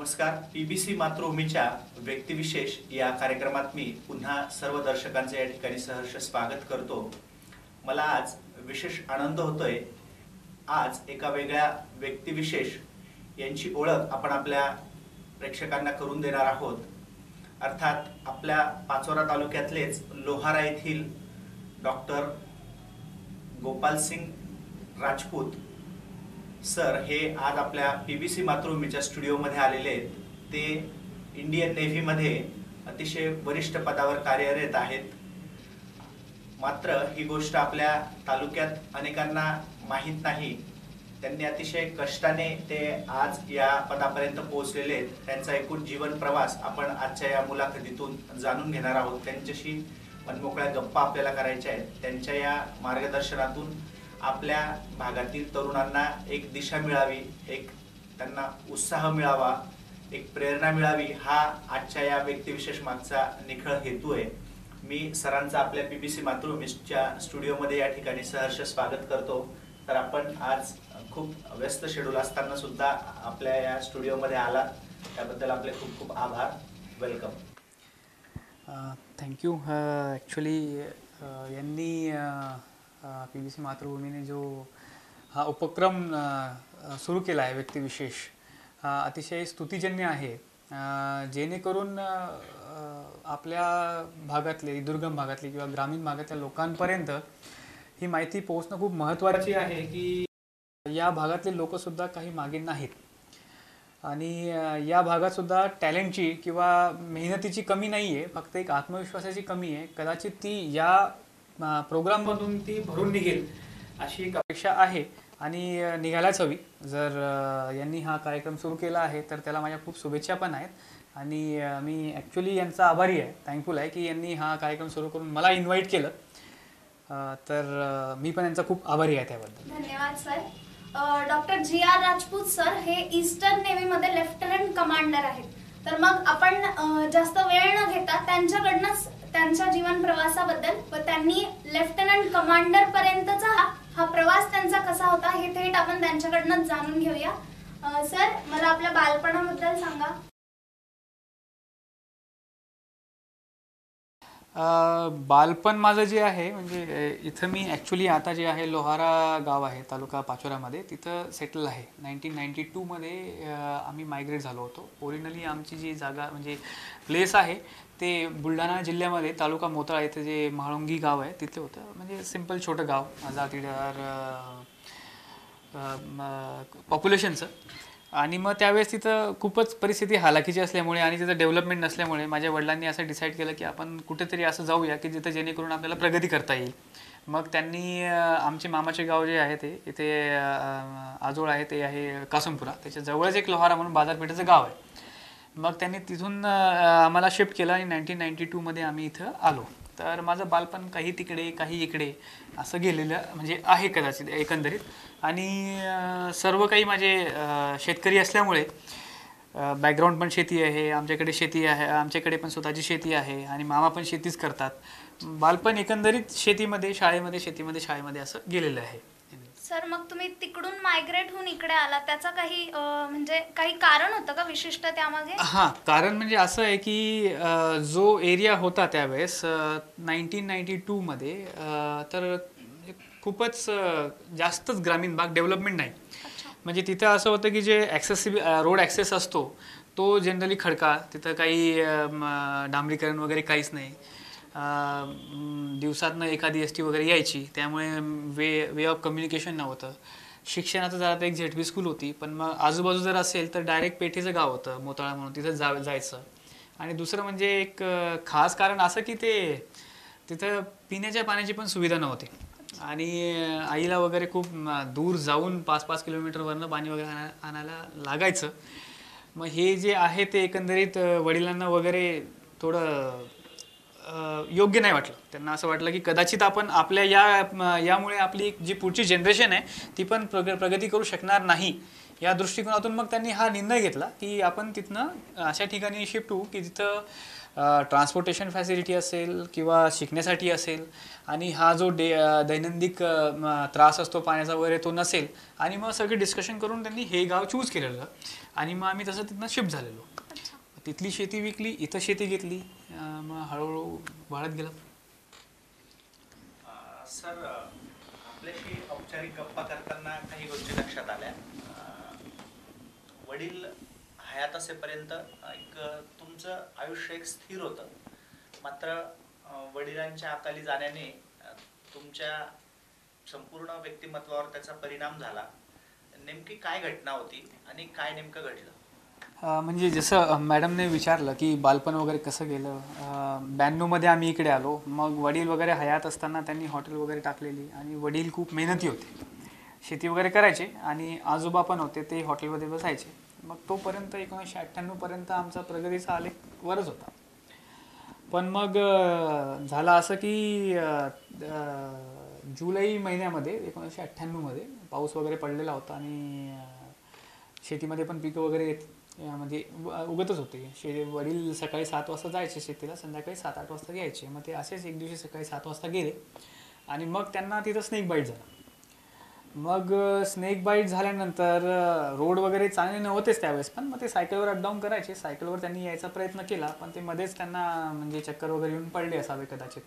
नमस्कार. पीबीसी मातृभूमीच्या व्यक्तिविशेष या कार्यक्रमात मी पुन्हा सर्व दर्शकांचे या ठिकाणी सहर्ष स्वागत करतो. मला आज विशेष आनंद होतोय. आज एका वेगळ्या व्यक्तिविशेष यांची ओळख आपण आपल्या प्रेक्षकांना करून देणार आहोत. अर्थात आपल्या पाचोरा तालुक्यातलेच लोहारा येथील डॉक्टर गोपाल सिंग राजपूत सर हे आज आपल्या पीबीसी मातृभूमीच्या स्टुडिओमध्ये आलेले आहेत. ते इंडियन नेव्हीमध्ये अतिशय वरिष्ठ पदावर कार्यरत आहेत. मात्र ही गोष्ट आपल्या तालुक्यात अनेकांना माहीत नाही. त्यांनी अतिशय कष्टाने ते आज या पदापर्यंत पोहोचलेले आहेत. त्यांचा एकूण जीवन प्रवास आपण आजच्या या मुलाखतीतून जाणून घेणार आहोत. त्यांच्याशी मनमोकळ्या गप्पा आपल्याला करायच्या आहेत. त्यांच्या या मार्गदर्शनातून आपल्या भागातील तरुणांना एक दिशा मिळावी, एक त्यांना उत्साह मिळावा, एक प्रेरणा मिळावी, हा आजच्या या व्यक्तिविशेष मागचा निखळ हेतू आहे. मी सरांचा आपल्या पीबीसी मातृभूमीच्या स्टुडिओमध्ये या ठिकाणी सहर्ष स्वागत करतो. तर आपण आज खूप व्यस्त शेड्यूल असताना सुद्धा आपल्या या स्टुडिओमध्ये आलात, त्याबद्दल आपले खूप खूप आभार. वेलकम. थँक्यू. ॲक्च्युली यांनी पीबीसी मातृभूमीने जो हा उपक्रम सुरू केला आहे व्यक्तिविशेष, अतिशय स्तुतिजन्य आहे. जेणेकरून आपल्या भागातले, दुर्गम भागातले किंवा ग्रामीण भागातल्या लोकांपर्यंत ही माहिती पोहोचणं खूप महत्त्वाची आहे की या भागातले लोकसुद्धा काही मागे नाहीत आणि या भागातसुद्धा टॅलेंटची किंवा मेहनतीची कमी नाही आहे, फक्त एक आत्मविश्वासाची कमी आहे. कदाचित ती या प्रोग्राममधून ती भरून निघेल अशी एक अपेक्षा आहे आणि निघायलाच हवी. जर यांनी हा कार्यक्रम सुरू केला आहे तर त्याला माझ्या खूप शुभेच्छा पण आहेत आणि मी ॲक्च्युली यांचा आभारी आहे, थँकफुल आहे की यांनी हा कार्यक्रम सुरू करून मला इन्व्हाइट केलं. तर मी पण यांचा खूप आभारी आहे त्याबद्दल. धन्यवाद sir. Doctor G.R.. Rajput sir हे ईस्टर्न नेव्हीमध्ये लेफ्टनंट कमांडर आहेत. तर मग आपण जास्त वेळ न घेता त्यांच्याकडनं त्यांच्या जीवन प्रवासाबद्दल व त्यांनी लेफ्टनंट कमांडर पर्यंतचा हा प्रवास त्यांचा कसा होता हे थेट आपण त्यांच्याकडनं जाणून घेऊया. सर, मला आपल्या बालपणाबद्दल सांगा. बालपण माझं जे आहे म्हणजे इथं मी ॲक्च्युली आता जे आहे लोहारा गाव आहे तालुका पाचोरामध्ये, तिथं सेटल आहे. 1992मध्ये आम्ही मायग्रेट झालो होतो. ओरिजिनली आमची जी जागा म्हणजे प्लेस आहे ते बुलढाणा जिल्ह्यामध्ये तालुका मोताळा इथं जे म्हाळुंगी गाव आहे तिथे होतं. म्हणजे सिम्पल छोटं गाव, 1000 पॉप्युलेशनचं. आणि मग त्यावेळेस तिथं खूपच परिस्थिती हालाकीची असल्यामुळे आणि तिथं डेव्हलपमेंट नसल्यामुळे माझ्या वडिलांनी असं डिसाईड केलं की आपण कुठेतरी असं जाऊया की जिथं जेणेकरून आपल्याला प्रगती करता येईल. मग त्यांनी आमचे मामाचे गाव जे आहे ते इथे आजोळ आहे, ते आहे कासमपुरा, त्याच्या जवळच एक लोहारा म्हणून बाजारपेठेचं गाव आहे. मग त्यांनी तिथून आम्हाला शिफ्ट केलं आणि 1992मध्ये आम्ही इथं आलो. तर माझं बालपण काही तिकडे काही इकडे असं गेलेलं म्हणजे आहे कदाचित एकंदरीत. आणि सर्व काही माझे शेतकरी असल्यामुळे बॅकग्राऊंड पण शेती आहे, आमच्याकडे शेती आहे, आमच्याकडे पण स्वतःची शेती आहे आणि मामा पण शेतीच करतात. बालपण एकंदरीत शेतीमध्ये, शाळेमध्ये असं गेलेलं आहे. सर, मग तुम्ही तिकडून मायग्रेट होऊन इकडे आला, त्याचा काही म्हणजे काही कारण होतं का विशिष्ट त्यामागे? हां, कारण म्हणजे असं आहे की जो एरिया होता त्यावेळेस 1992मध्ये तर खूपच जास्तच ग्रामीण भाग, डेव्हलपमेंट नाही. म्हणजे तिथं असं होतं की जे रोड ॲक्सेस असतो तो जनरली खडका, तिथं काही डांबरीकरण वगैरे काहीच नाही. दिवसातनं एखादी एस टी वगैरे यायची, त्यामुळे वे ऑफ कम्युनिकेशन नव्हतं. शिक्षणाचं जरा एक ZP स्कूल होती, पण मग आजूबाजू जर असेल तर डायरेक्ट पेठेचं गाव होतं मोताळा म्हणून, तिथं जायचं. आणि दुसरं म्हणजे एक खास कारण असं की तिथं पिण्याच्या पाण्याची पण सुविधा नव्हती आणि आईला वगैरे खूप दूर जाऊन 5-5 किलोमीटरवरनं पाणी वगैरे आणायला लागायचं. मग हे जे आहे ते एकंदरीत वडिलांना वगैरे थोडं योग्य नाही वाटलं. त्यांना असं वाटलं की कदाचित आपण आपल्या यामुळे आपली जी पुढची जनरेशन आहे ती पण प्रगती करू शकणार नाही या दृष्टिकोनातून मग त्यांनी हा निर्णय घेतला की आपण तिथनं अशा ठिकाणी शिफ्ट होऊ की तिथं ट्रान्सपोर्टेशन फॅसिलिटी असेल किंवा शिकण्यासाठी असेल आणि हा जो दैनंदिन त्रास असतो पाण्याचा वगैरे तो नसेल. आणि मग सगळे डिस्कशन करून त्यांनी हे गाव चूज केलेलं आणि मग आम्ही तसं तिथनं शिफ्ट झालेलो. तिथली शेती विकली, इथं शेती घेतली, मग हळूहळू वाढत गेलं. सर, आपल्याशी औपचारिक गप्पा करताना काही गोष्टी लक्षात आल्या. वडील हयात असेपर्यंत एक तुमचं आयुष्य एक स्थिर होतं, मात्र वडिलांच्या अकाली जाण्याने तुमच्या संपूर्ण व्यक्तिमत्वावर त्याचा परिणाम झाला. नेमकी काय घटना होती आणि काय नेमकं घडलं? म्हणजे जसं मॅडमने विचारलं की बालपण वगैरे कसं गेलं. 92मध्ये आम्ही इकडे आलो. मग वडील वगैरे हयात असताना त्यांनी हॉटेल वगैरे टाकलेली आणि वडील खूप मेहनती होते, शेती वगैरे करायचे आणि आजोबा पण होते, ते हॉटेलमध्ये बसायचे. मग तोपर्यंत 1998पर्यंत आमचा प्रगतीचा आलेख वरच होता. पण मग झालं असं की जुलै महिन्यामध्ये 1998मध्ये पाऊस वगैरे पडलेला होता आणि शेतीमध्ये पण पिकं वगैरे म्हणजे उगतच होते. वडील सकाळी 7 वाजता जायचे शेतीला, संध्याकाळी 7-8 वाजता यायचे. मग ते असेच एक दिवशी सकाळी 7 वाजता गेले आणि मग त्यांना तिथं स्नेक बाईट झाला. मग स्नेक बाईट झाल्यानंतर रोड वगैरे चांगले नव्हतेच त्यावेळेस, पण मग ते सायकलवर अपडाऊन करायचे. सायकलवर त्यांनी यायचा प्रयत्न केला, पण ते मध्येच त्यांना म्हणजे चक्कर वगैरे येऊन पडले असावे कदाचित.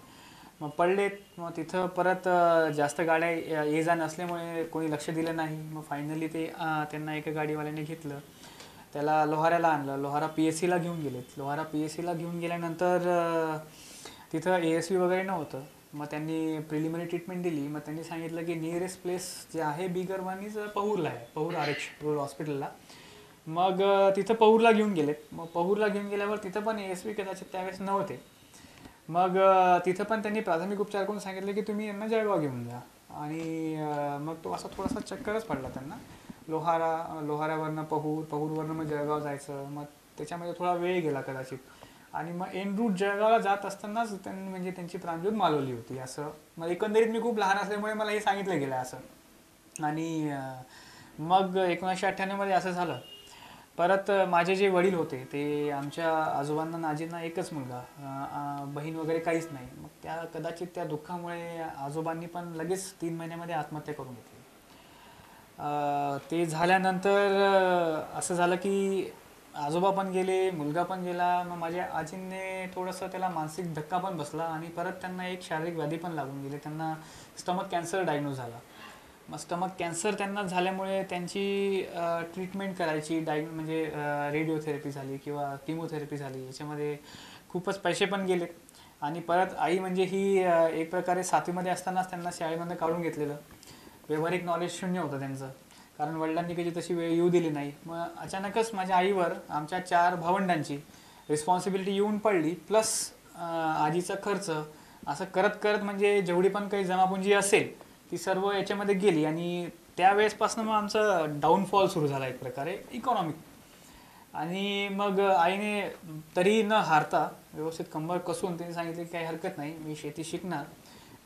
मग पडलेत. मग तिथं परत जास्त गाड्या ये जा नसल्यामुळे कोणी लक्ष दिलं नाही. मग फायनली ते त्यांना एका गाडीवाल्याने घेतलं, त्याला लोहाऱ्याला आणलं. लोहारा PSCला घेऊन गेलेत. लोहारा PSCला घेऊन गेल्यानंतर तिथं ASV वगैरे नव्हतं. मग त्यांनी प्रिलिमिनरी ट्रीटमेंट दिली. मग त्यांनी सांगितलं की नियरेस्ट प्लेस जे आहे बिगर वनीज पहूरला आहे, पहूर RX रोड हॉस्पिटलला. मग तिथं पहूरला घेऊन गेलेत. मग पहूरला घेऊन गेल्यावर तिथं पण ASV कदाचित त्यावेळेस नव्हते. मग तिथं पण त्यांनी प्राथमिक उपचार करून सांगितलं की तुम्ही यांना जळगाव घेऊन जा. आणि मग तो असा थोडासा चक्करच पडला त्यांना. लोहाऱ्यावरनं पहूरवरनं मग जळगाव जायचं. मग त्याच्यामध्ये थोडा वेळ गेला कदाचित. आणि मग एन रूट जळगावला जात असतानाच त्यांनी म्हणजे त्यांची प्राणज्योत मालवली होती. असं मग एकंदरीत मी खूप लहान असल्यामुळे मला हे सांगितलं गेलं असं. आणि मग 1998मध्ये असं झालं. परत माझे जे वडील होते ते आमच्या आजोबांना नाजींना एकच मुलगा, बहीण वगैरे काहीच नाही. मग त्या कदाचित त्या दुःखामुळे आजोबांनी पण लगेच 3 महिन्यामध्ये आत्महत्या करून घेतली. ते झाल्यानंतर असं झालं की आजोबा पण गेले, मुलगा पण गेला. मग माझ्या आजींनी थोडंसं त्याला मानसिक धक्का पण बसला आणि परत त्यांना एक शारीरिक व्याधी पण लागून गेली. त्यांना स्टमक कॅन्सर डायग्नोज झाला. मग स्टमक कॅन्सर त्यांना झाल्यामुळे त्यांची ट्रीटमेंट करायची म्हणजे रेडिओथेरपी झाली किंवा किमोथेरपी झाली. याच्यामध्ये खूपच पैसे पण गेले. आणि परत आई म्हणजे ही एक प्रकारे 7वीमध्ये असतानाच त्यांना शाळेमधनं काढून घेतलेलं. व्यावहारिक नॉलेज शून्य होतं त्यांचं, कारण वडिलांनी कधी तशी वेळ येऊ दिली नाही. मग अचानकच माझ्या आईवर आमच्या 4 भावंडांची रिस्पॉन्सिबिलिटी येऊन पडली, प्लस आजीचा खर्च. असं करत करत म्हणजे जेवढी पण काही जमापुंजी असेल ती सर्व याच्यामध्ये गेली. आणि त्यावेळेसपासून मग आमचं डाऊनफॉल सुरू झाला एक प्रकारे इकॉनॉमिक. आणि मग आईने तरी न हारता व्यवस्थित कंबर कसून तिने सांगितले की काही हरकत नाही, मी शेती शिकणार.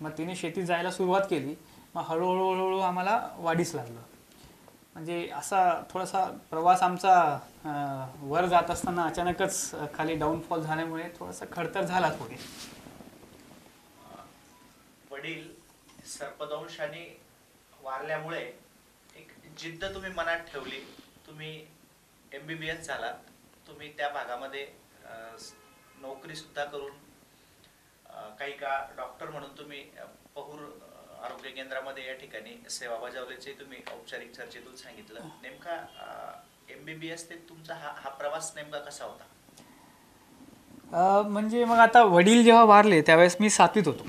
मग तिने शेतीत जायला सुरुवात केली. मग हळूहळू आम्हाला वाढीस लागलं. म्हणजे असा थोडासा प्रवास आमचा वर जात असताना अचानकच खाली डाऊनफॉल झाल्यामुळे थोडासा खडतर झाला थोडे. वडील सर्पदंशाने वारल्यामुळे एक जिद्द तुम्ही मनात ठेवली. तुम्ही MBBS झालात. तुम्ही त्या भागामध्ये नोकरी सुद्धा करून काही काळ डॉक्टर म्हणून तुम्ही पहूर आरोग्य केंद्रामध्ये या ठिकाणी सेवा बजावल्याचे तुम्ही औपचारिक चर्चेतून सांगितलं. नेमका MBBS ते तुमचा हा प्रवास नेमका कसा होता? म्हणजे मग आता वडील जेव्हा वारले त्यावेळेस मी 7वीत होतो.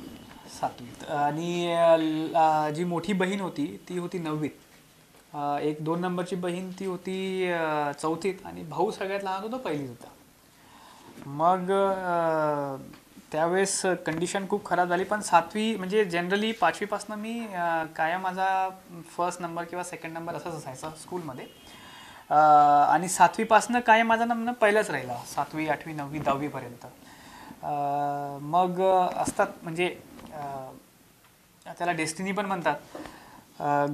7वीत. आणि जी मोठी बहीण होती ती होती 9वीत. एक 2 नंबरची बहीण ती होती 4थीत आणि भाऊ सगळ्यात लहान होता 1लीत होता. मग त्यावेळेस कंडिशन खूप खराब झाली. पण 7वी म्हणजे जनरली 5वीपासून मी कायम माझा फर्स्ट नंबर किंवा सेकंड नंबर असाच असायचा स्कूलमध्ये. आणि 7वीपासून कायम माझा नंबर पहिलाच राहिला. 7वी, 8वी, 9वी, 10वीपर्यंत. मग असतात म्हणजे त्याला डेस्टिनी पण म्हणतात.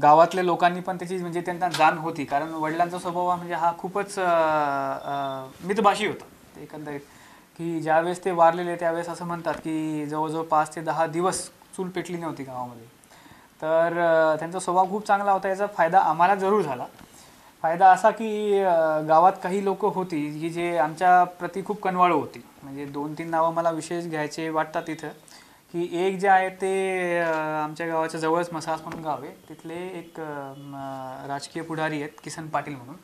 गावातल्या लोकांनी पण त्याची म्हणजे त्यांना जाण होती, कारण वडिलांचा स्वभाव म्हणजे हा खूपच मितभाषी होता एकंदरीत, की ज्यावेळेस ते वारलेले त्यावेळेस असं म्हणतात की जवळजवळ 5 ते 10 दिवस चूल पेटली नव्हती गावामध्ये. तर त्यांचा स्वभाव खूप चांगला होता. याचा फायदा आम्हाला जरूर झाला. फायदा असा की गावात काही लोक होती की जे आमच्या प्रती खूप कनवाळू होती. म्हणजे 2-3 नावं मला विशेष घ्यायचे वाटतात इथं, की एक जे आहे ते आमच्या गावाच्या जवळच मसास म्हणून गाव आहे, तिथले एक राजकीय पुढारी आहेत किसन पाटील म्हणून.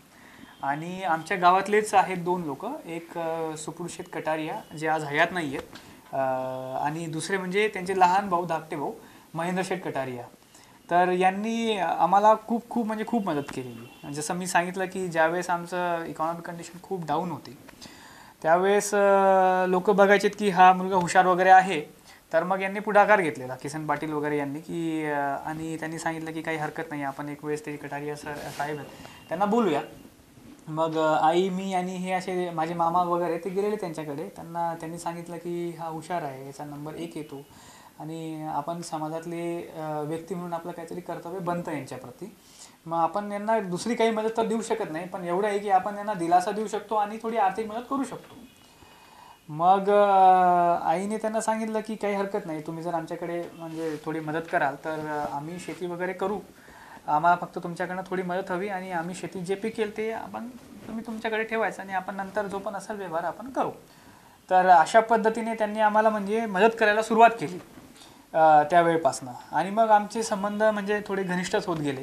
आणि आमच्या गावातलेच आहेत 2 लोक, एक सुपुरुषेत कटारिया जे आज हयात नाही आहेत, आणि दुसरे म्हणजे त्यांचे लहान भाऊ धाकटे भाऊ महेंद्र शेठ कटारिया. तर यांनी आम्हाला खूप खूप म्हणजे खूप मदत केलेली. जसं मी सांगितलं की ज्यावेळेस आमचं इकॉनॉमिक कंडिशन खूप डाऊन होती त्यावेळेस लोक बघायचेत की हा मुलगा हुशार वगैरे आहे, तर मग यांनी पुढाकार घेतलेला किसन पाटील वगैरे यांनी की आणि त्यांनी सांगितलं की काही हरकत नाही, आपण एक वेळेस ते कटारिया साहेब आहेत त्यांना बोलूया. मग आई, मी आणि हे असे माझे मामा वगैरे ते गेलेले त्यांच्याकडे. त्यांनी सांगितलं की हा हुशार आहे, याचा नंबर 1 येतो आणि आपण समाजातले व्यक्ती म्हणून आपलं काहीतरी कर्तव्य बनतं यांच्याप्रती. मग आपण यांना दुसरी काही मदत तर देऊ शकत नाही, पण एवढं आहे की आपण यांना दिलासा देऊ शकतो आणि थोडी आर्थिक मदत करू शकतो. मग आईने त्यांना सांगितलं की काही हरकत नाही, तुम्ही जर आमच्याकडे म्हणजे थोडी मदत कराल तर आम्ही शेती वगैरे करू, आम्हाला फक्त तुमच्याकडनं थोडी मदत हवी आणि आम्ही शेती जे पीकेल ते तुम्ही तुमच्याकडे ठेवायचं आणि आपण नंतर जो पण असेल व्यवहार आपण करू. तर अशा पद्धतीने त्यांनी आम्हाला म्हणजे मदत करायला सुरुवात केली त्यावेळेपासनं. आणि मग आमचे संबंध म्हणजे थोडे घनिष्ठच होत गेले.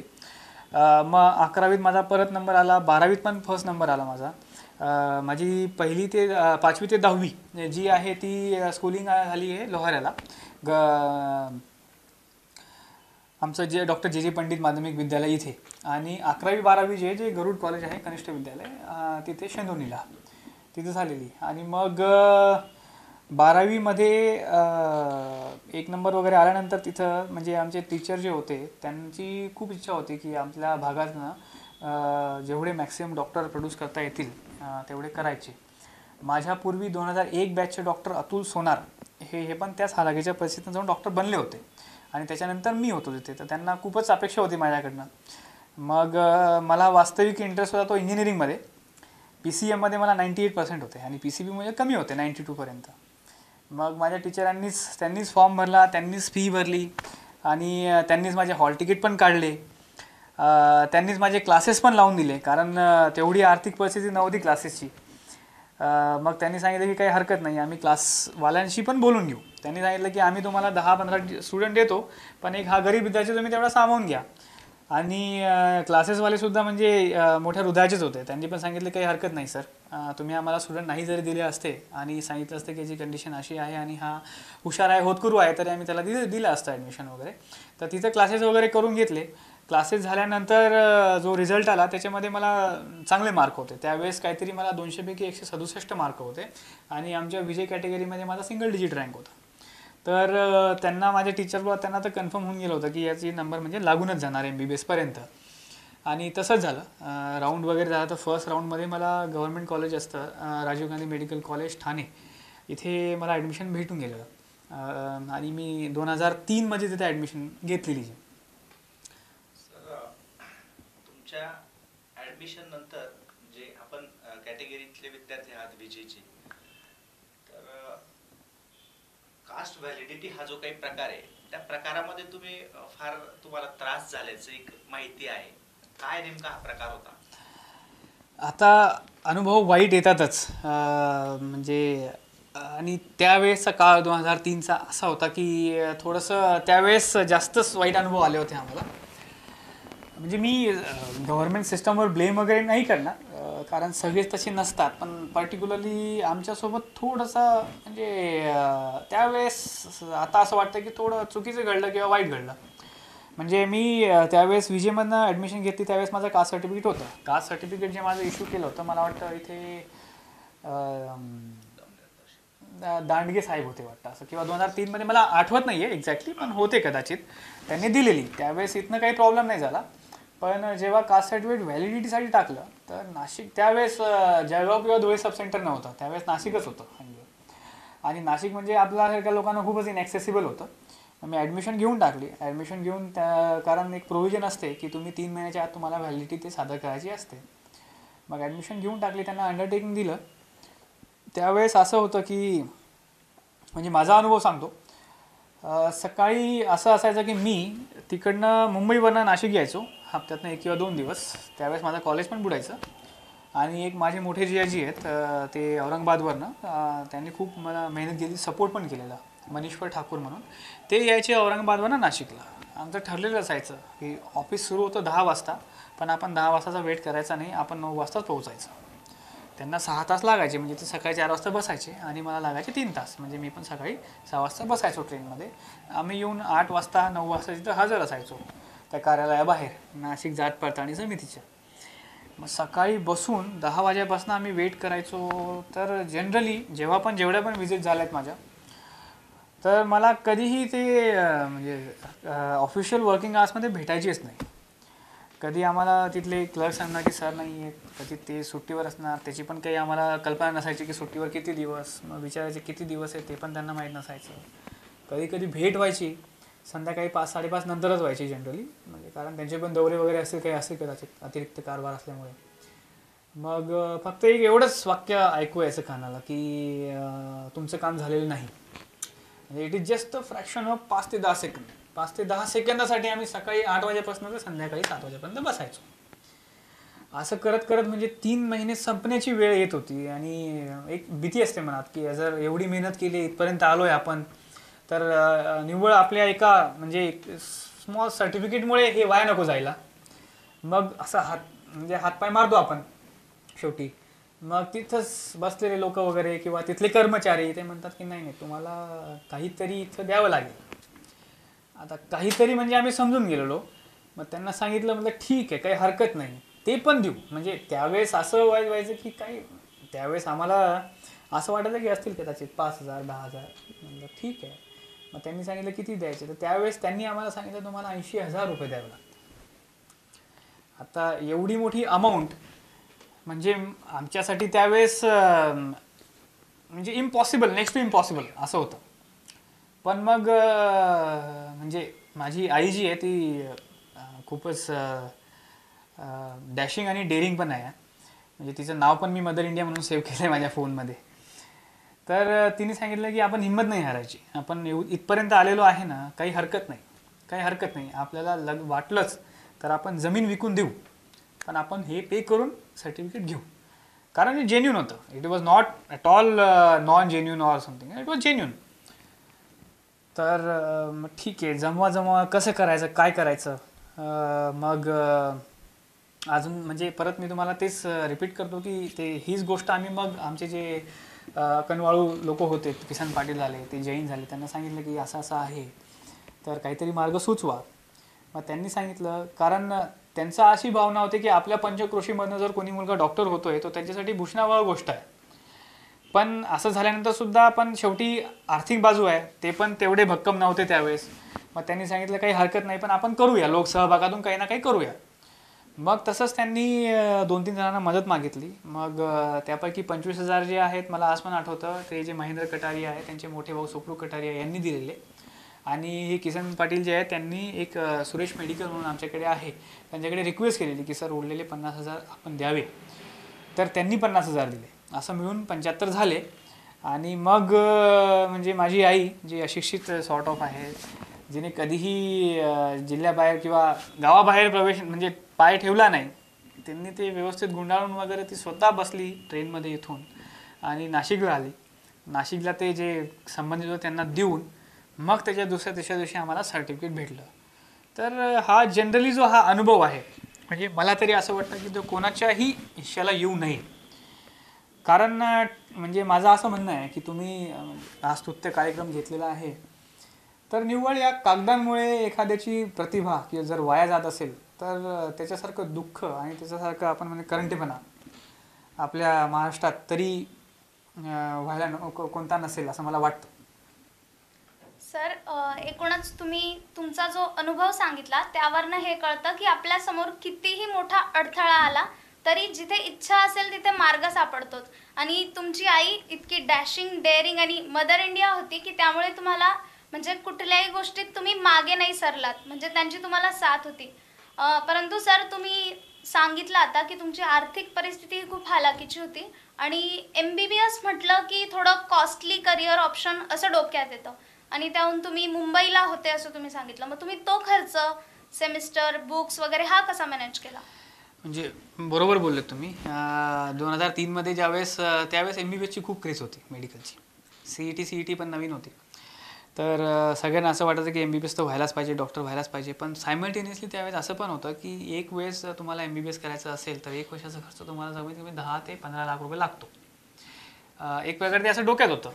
मग 11वीत माझा परत नंबर आला, 12वीत पण फर्स्ट नंबर आला माझा. माझी 1ली ते 5वी ते 10वी जी आहे ती स्कूलिंग झाली आहे लोहाऱ्याला, आमचं जे डॉक्टर जे पंडित माध्यमिक विद्यालय इथे. आणि 11वी-12वी जे गरुड कॉलेज आहे कनिष्ठ विद्यालय तिथे शेंदोनीला, तिथे झालेली. आणि मग 12वीमध्ये 1 नंबर वगैरे आल्यानंतर तिथं म्हणजे आमचे टीचर जे होते त्यांची खूप इच्छा होती की आपल्या भागातनं जेवढे मॅक्सिमम डॉक्टर प्रोड्यूस करता येतील तेवढे करायचे. माझ्यापूर्वी 2001 बॅचचे डॉक्टर अतुल सोनार हे पण त्याच हालाकीच्या परिस्थितीत जाऊन डॉक्टर बनले होते आणि त्याच्यानंतर मी होतो तिथे. तर त्यांना खूपच अपेक्षा होती माझ्याकडनं. मग मला वास्तविक इंटरेस्ट होता तो इंजिनिअरिंगमध्ये. PCMमध्ये मला 98% होते आणि PCB म्हणजे कमी होते 92पर्यंत. मग माझ्या त्यांनीच फॉर्म भरला, त्यांनीच फी भरली आणि त्यांनीच माझे हॉल तिकीट पण काढले, त्यांनीच माझे क्लासेस पण लावून दिले, कारण तेवढी आर्थिक परिस्थिती नव्हती क्लासेसची. मग त्यांनी सांगितलं की काही हरकत नाही, आम्ही क्लासवाल्यांशी पण बोलून घेऊ. त्यांनी सांगितलं की आम्ही तुम्हाला 10-15 स्टुडंट देतो, पण एक हा गरीब विद्यार्थी तुम्ही तेवढा सामावून घ्या. आणि क्लासेसवालेसुद्धा म्हणजे मोठ्या हृदयाचेच होते. त्यांनी पण सांगितलं काही हरकत नाही सर, तुम्ही आम्हाला स्टुडंट नाही जरी दिले असते आणि सांगितलं असतं की याची कंडिशन अशी आहे आणि हा हुशार आहे, होतकरू आहे, तरी आम्ही त्याला दिलं असतं ॲडमिशन वगैरे. तर तिथं क्लासेस वगैरे करून घेतले. क्लासेस झाल्यानंतर जो रिझल्ट आला त्याच्यामध्ये मला चांगले मार्क होते. त्यावेळेस काहीतरी मला 200 पैकी 167 मार्क होते आणि आमच्या विजय कॅटेगरीमध्ये माझा सिंगल डिजिट रँक होता. तर त्यांना माझ्या टीचरला त्यांना तर कन्फर्म होऊन गेलं होतं की याची नंबर म्हणजे लागूनच जाणार MBBSपर्यंत. आणि तसंच झालं. राऊंड वगैरे झाला तर फर्स्ट राऊंडमध्ये मला गव्हर्नमेंट कॉलेज असतं राजीव गांधी मेडिकल कॉलेज ठाणे, इथे मला ॲडमिशन भेटून गेलं आणि मी 2003मध्ये तिथे ॲडमिशन घेतलेली. तुमच्या ॲडमिशन नंतर जे आपण कॅटेगरीतले विद्यार्थी आहात विजेचे, तर कास्ट व्हॅलिडिटी हा जो काही प्रकार आहे त्या प्रकारामध्ये तुम्हाला त्रास झाल्याचं एक माहिती आहे. काय नेमका हा प्रकार होता? आता अनुभव वाईट येतातच, म्हणजे आणि त्यावेळेसचा काळ 2003चा असा होता की थोडंसं त्यावेळेस जास्तच वाईट अनुभव आले होते आम्हाला. म्हणजे मी गव्हर्नमेंट सिस्टमवर ब्लेम वगैरे नाही करणार, कारण सगळेच तसे नसतात, पण पर्टिक्युलरली आमच्यासोबत थोडंसं म्हणजे त्यावेळेस आता असं वाटतं की थोडं चुकीचं घडलं किंवा वाईट घडलं. म्हणजे मी त्यावेळेस विजेमधनं ॲडमिशन घेतली त्यावेळेस माझं कास्ट सर्टिफिकेट होतं. कास्ट सर्टिफिकेट जे माझं इश्यू केलं होतं मला वाटतं इथे दांडगे साहेब होते वाटतं असं, किंवा 2003मध्ये मला आठवत नाही आहे एक्झॅक्टली, पण होते कदाचित, त्यांनी दिलेली. त्यावेळेस इथनं काही प्रॉब्लेम नाही झाला. पण जेव्हा कास्ट सर्टिफिकेट व्हॅलिडिटीसाठी टाकलं तर नाशिक, त्यावेळेस जळगाव किंवा धुळे सब सेंटर नव्हतं, त्यावेळेस नाशिकच होतं. आणि नाशिक म्हणजे आपल्यासारख्या लोकांना खूपच इनॅक्सेसिबल होतं. मी ॲडमिशन घेऊन टाकली. ॲडमिशन घेऊन कारण एक प्रोव्हिजन असते की तुम्ही 3 महिन्याच्या आत तुम्हाला व्हॅलिडिटी ते सादर करायची असते. मग ॲडमिशन घेऊन टाकली, त्यांना अंडरटेकिंग दिलं. त्यावेळेस असं होतं की म्हणजे माझा अनुभव सांगतो. सकाळी असं असायचं की मी तिकडनं मुंबईवरनं नाशिक यायचो हप्त्यातनं 1 किंवा 2 दिवस. त्यावेळेस माझं कॉलेज पण बुडायचं. आणि एक माझे मोठे जिजाजी आहेत, ते औरंगाबादवरनं, त्यांनी खूप मला मेहनत केली, सपोर्ट पण केलेला, मनीश्वर ठाकूर म्हणून. ते यायचे औरंगाबादवरनं नाशिकला. आमचं ठरलेलं असायचं की ऑफिस सुरू होतं 10 वाजता, पण आपण 10 वाजताचा वेट करायचा नाही, आपण 9 वाजताच पोहोचायचं. त्यांना 6 तास लागायचे, म्हणजे ते सकाळी 4 वाजता बसायचे आणि मला लागायचे 3 तास. म्हणजे मी पण सकाळी 6 वाजता बसायचो ट्रेनमध्ये. आम्ही येऊन 8 वाजता 9 वाजता तिथं हजर असायचो त्या कार्यालयाबाहेर, नाशिक जात पडताळणी समितीच्या. मग सकाळी बसून 10 वाजेपासून आम्ही वेट करायचो. तर जनरली जेवढ्या पण विजिट झाल्या आहेत माझ्या, तर मला कधीही ते म्हणजे ऑफिशियल वर्किंग आवर्समध्ये भेटायचीच नाही. कधी आम्हाला तिथले क्लर्क सांगणार की सर नाही आहेत, कधी ते सुट्टीवर असणार, त्याची पण काही आम्हाला कल्पना नसायची की सुट्टीवर किती दिवस. मग विचारायचे किती दिवस आहे ते पण त्यांना माहीत नसायचं. कधी कधी भेट व्हायची संध्याकाळी 5-5:30 नंतरच व्हायची जनरली, म्हणजे कारण त्यांचे पण दौरे वगैरे असतील, काही असेल कदाचित अतिरिक्त कारभार असल्यामुळे. मग फक्त एक एवढंच वाक्य ऐकू यायचं कानाला की तुमचं काम झालेलं नाही. म्हणजे it is just a fraction of 5 ते 10 सेकंद. 5 ते 10 सेकंदासाठी आम्ही सकाळी 8 वाजेपासून तर संध्याकाळी 7 वाजेपर्यंत बसायचो. असं करत करत म्हणजे 3 महिने संपण्याची वेळ येत होती. आणि एक भीती असते मनात की जर एवढी मेहनत केली, इथपर्यंत आलोय आपण, तर निव्वळ आपल्या एका म्हणजे स्मॉल सर्टिफिकेटमुळे हे वाया नको जायला. मग असा हातपाय मारतो आपण शेवटी. मग तिथंच बसलेले लोक वगैरे किंवा तिथले कर्मचारी ते म्हणतात की नाही तुम्हाला काहीतरी इथं द्यावं लागेल. आता काहीतरी म्हणजे आम्ही समजून गेलेलो. मग त्यांना सांगितलं, म्हटलं ठीक आहे, काही हरकत नाही, ते पण देऊ. म्हणजे त्यावेळेस असं व्हायचं की काही त्यावेळेस आम्हाला असं वाटायचं की असतील कदाचित 5,000 10,000. म्हणलं ठीक आहे. मग त्यांनी सांगितलं किती द्यायचे, तर त्यावेळेस त्यांनी आम्हाला सांगितलं तुम्हाला 80,000 रुपये द्यावे लागतात. आता एवढी मोठी अमाऊंट म्हणजे आमच्यासाठी त्यावेळेस म्हणजे इम्पॉसिबल, नेक्स्ट टू इम्पॉसिबल असं होतं. पण मग म्हणजे माझी आई जी आहे ती खूपच डॅशिंग आणि डेअरिंग पण आहे. म्हणजे तिचं नाव पण मी मदर इंडिया म्हणून सेव्ह केलं आहे माझ्या फोनमध्ये. तर तिने सांगितलं की आपण हिंमत नाही हारायची, आपण इथपर्यंत आलेलो आहे ना, काही हरकत नाही, आपल्याला वाटलंच तर आपण जमीन विकून देऊ, पण आपण हे पे करून सर्टिफिकेट घेऊ. कारण हे जेन्युन होतं. It was not at all non genuine or something, it was genuine. तर मग ठीक आहे, जमवा कसं करायचं, काय करायचं. मग अजून म्हणजे परत मी तुम्हाला तेच रिपीट करतो की हीच गोष्ट आम्ही मग आमचे जे कनवाळू लोक होते, किसन पाटील झाले, ते जैन झाले, त्यांना सांगितलं की असं आहे, तर काहीतरी मार्ग सुचवा. मग त्यांनी सांगितलं, कारण त्यांचा अशी भावना होती की आपल्या पंचक्रोशीमधनं जर कोणी मुलगा डॉक्टर होतोय तो त्यांच्यासाठी भूषणावह गोष्ट आहे. पण असं झाल्यानंतर सुद्धा पण शेवटी आर्थिक बाजू आहे, ते पण तेवढे भक्कम नव्हते त्यावेळेस. मग त्यांनी सांगितलं काही हरकत नाही, पण आपण करूया, लोकसहभागातून काही ना काही करूया. मग तसंच त्यांनी 2-3 जणांना मदत मागितली. मग त्यापैकी 25,000 जे आहेत, मला आज पण आठवतं, ते जे महेंद्र कटारिया आहे त्यांचे मोठे भाऊ सुखरू कटारिया यांनी दिलेले. आणि हे किसन पाटील जे आहे त्यांनी एक सुरेश मेडिकल म्हणून आमच्याकडे आहे, त्यांच्याकडे रिक्वेस्ट केलेली की सर उरलेले 50,000 आपण द्यावे. तर त्यांनी 50,000 दिले. असं मिळून 75 झाले. आणि मग म्हणजे माझी आई जी अशिक्षित सॉर्ट ऑफ आहे, जिने कधीही जिल्ह्याबाहेर किंवा गावाबाहेर प्रवेश म्हणजे पाय ठेवला नाही, त्यांनी ते व्यवस्थित गुंडाळून वगैरे ती स्वतः बसली ट्रेनमध्ये इथून आणि नाशिकला आली. नाशिकला ते जे संबंधित होते त्यांना देऊन मग त्याच्या तिसऱ्या दिवशी आम्हाला सर्टिफिकेट भेटलं. तर हा जनरली जो हा अनुभव आहे, म्हणजे मला तरी असं वाटतं की तो कोणाच्याही हिश्श्याला येऊ नये. कारण म्हणजे माझं असं म्हणणं आहे की तुम्ही हा स्तुत्य कार्यक्रम घेतलेला आहे, तर निव्वळ या कागदांमुळे एखाद्याची प्रतिभा किंवा जर वाया जात असेल तर त्याच्यासारखं दुःख आणि त्याच्यासारखं आपण म्हणजे करंटेपणा आपल्या महाराष्ट्रात तरी व्हायला कोणता नसेल असं मला वाटतं. सर, एकूणच तुम्ही तुमचा जो अनुभव सांगितला त्यावरनं हे कळतं की आपल्यासमोर कितीही मोठा अडथळा आला तरी जिथे इच्छा असेल तिथे मार्ग सापडतोच. आणि तुमची आई इतकी डॅशिंग, डेअरिंग आणि मदर इंडिया होती की त्यामुळे तुम्हाला म्हणजे कुठल्याही गोष्टीत तुम्ही मागे नाही सरलात, म्हणजे त्यांची तुम्हाला साथ होती. परंतु सर तुम्ही सांगितलं आता की तुमची आर्थिक परिस्थिती खूप हालाकीची होती आणि MBBS म्हटलं की थोडं कॉस्टली करिअर ऑप्शन असं डोक्यात येतं आणि त्याहून तुम्ही मुंबईला होते असं तुम्ही सांगितलं. मग तुम्ही तो खर्च, सेमिस्टर, बुक्स वगैरे हा कसा मॅनेज केला? म्हणजे बरोबर बोलले तुम्ही. 2003मध्ये त्यावेळेस MBBSची खूप क्रेज होती मेडिकलची. CET पण नवीन होती. तर सगळ्यांना असं वाटायचं की MBBS तर व्हायलाच पाहिजे, डॉक्टर व्हायलाच पाहिजे. पण सायमल्टेनियसली त्यावेळेस असं पण होतं की एक वेळेस तुम्हाला MBBS करायचं असेल तर 1 वर्षाचा खर्च तुम्हाला कमीत कमी 10 ते 15 लाख रुपये लागतो. एक प्रकारे ते असं डोक्यात होतं.